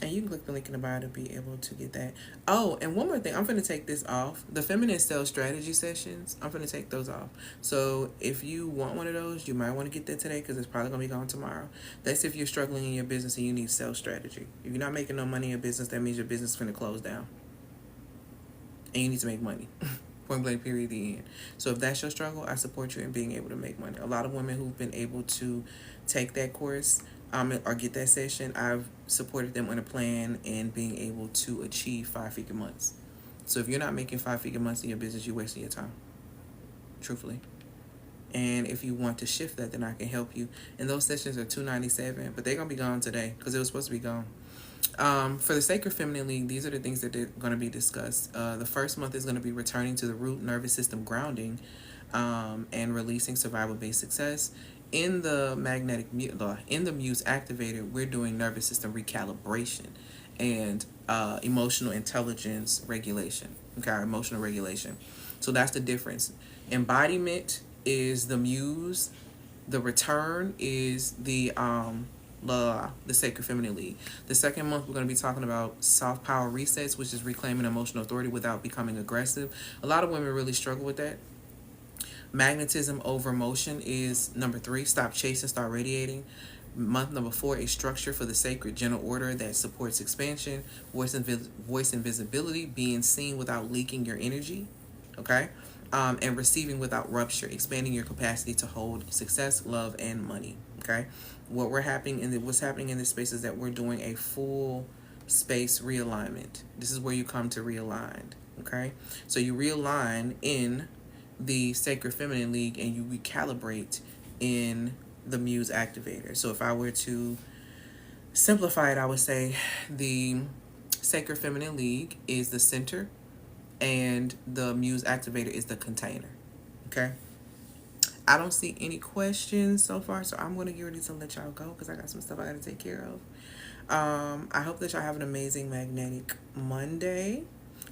And you can click the link in the bio to be able to get that. Oh, and one more thing. I'm going to take this off. The Feminine Sales Strategy sessions, I'm going to take those off. So if you want one of those, you might want to get that today because it's probably going to be gone tomorrow. That's if you're struggling in your business and you need sales strategy. If you're not making no money in your business, that means your business is going to close down. And you need to make money. Point blank, period, the end. So if that's your struggle, I support you in being able to make money. A lot of women who've been able to take that course or get that session, I've supported them on a plan and being able to achieve 5-figure months. So if you're not making 5-figure months in your business, you're wasting your time, truthfully. And if you want to shift that, then I can help you. And those sessions are $297, but they're going to be gone today because it was supposed to be gone. For the Sacred Feminine League, these are the things that are going to be discussed. The first month is going to be returning to the root nervous system grounding and releasing survival-based success. In the Muse Activator, we're doing nervous system recalibration and emotional intelligence regulation. Okay, emotional regulation. So that's the difference. Embodiment is the Muse. The return is the Sacred Feminine League. The second month, we're going to be talking about soft power resets, which is reclaiming emotional authority without becoming aggressive. A lot of women really struggle with that. Magnetism over emotion is number 3. Stop chasing, start radiating. Month number 4, a structure for the sacred gentle order that supports expansion, voice and visibility, being seen without leaking your energy. Okay. And receiving without rupture, expanding your capacity to hold success, love, and money. Okay. What's happening in this space is that we're doing a full space realignment. This is where you come to realign. Okay. So you realign in the Sacred Feminine League and you recalibrate in the Muse Activator. So if I were to simplify it, I would say the Sacred Feminine League is the center and the Muse Activator is the container. Okay. I don't see any questions so far, so I'm going to get ready to let y'all go because I got some stuff I got to take care of. I hope that y'all have an amazing Magnetic Monday.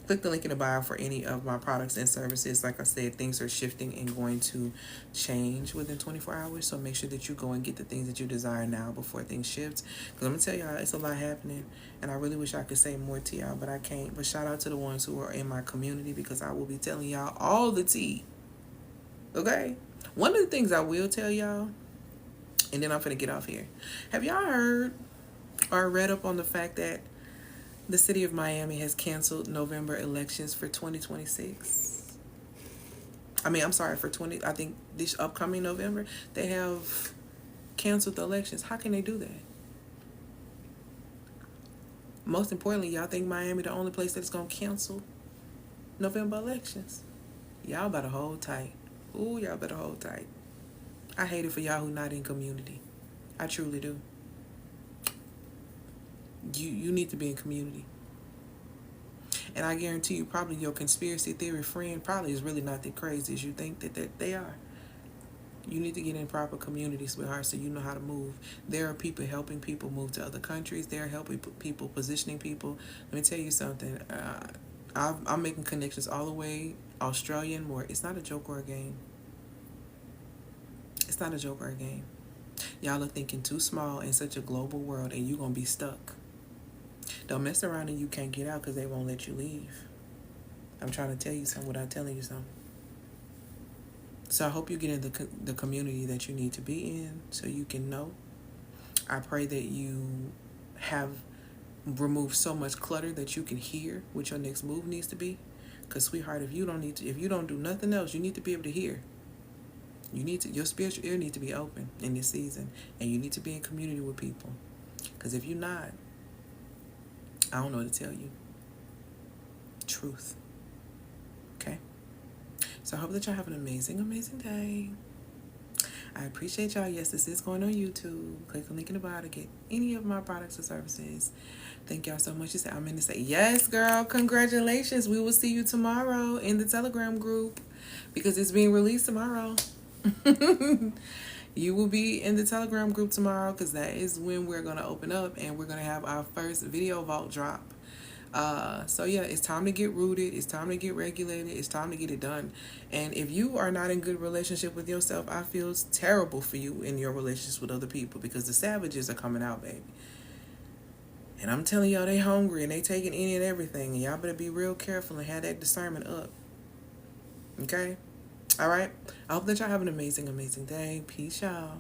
Click the link in the bio for any of my products and services. Like I said, things are shifting and going to change within 24 hours. So make sure that you go and get the things that you desire now before things shift. Because I'm going to tell y'all, it's a lot happening. And I really wish I could say more to y'all, but I can't. But shout out to the ones who are in my community because I will be telling y'all all the tea. Okay? One of the things I will tell y'all, and then I'm going to get off here. Have y'all heard or read up on the fact that the city of Miami has canceled November elections for 2026? I think this upcoming November, they have canceled the elections. How can they do that? Most importantly, y'all think Miami the only place that's going to cancel November elections? Y'all better hold tight. Ooh, y'all better hold tight. I hate it for y'all who not in community. I truly do. You need to be in community. And I guarantee you, probably your conspiracy theory friend probably is really not that crazy as you think that they are. You need to get in proper community, sweetheart, so you know how to move. There are people helping people move to other countries. There are helping people, positioning people. Let me tell you something. I'm making connections all the way Australia and more. It's not a joke or a game. It's not a joke or a game. Y'all are thinking too small in such a global world, and you're going to be stuck. Don't mess around and you can't get out because they won't let you leave. I'm trying to tell you something without telling you something. So I hope you get in the community that you need to be in so you can know. I pray that you have removed so much clutter that you can hear what your next move needs to be. Because, sweetheart, if you don't do nothing else, you need to be able to hear. Your spiritual ear needs to be open in this season. And you need to be in community with people. Because if you're not, I don't know what to tell you. Truth. Okay? So I hope that y'all have an amazing, amazing day. I appreciate y'all. Yes, this is going on YouTube. Click the link in the bio to get any of my products or services. Thank y'all so much. I'm in to say, yes, girl, congratulations. We will see you tomorrow in the Telegram group because it's being released tomorrow. You will be in the Telegram group tomorrow because that is when we're going to open up and we're going to have our first video vault drop. So yeah, it's time to get rooted. It's time to get regulated. It's time to get it done. And if you are not in good relationship with yourself, I feel terrible for you in your relationships with other people, because the savages are coming out, baby. And I'm telling y'all, they hungry and they taking any and everything. And y'all better be real careful and have that discernment up. Okay? All right? I hope that y'all have an amazing, amazing day. Peace, y'all.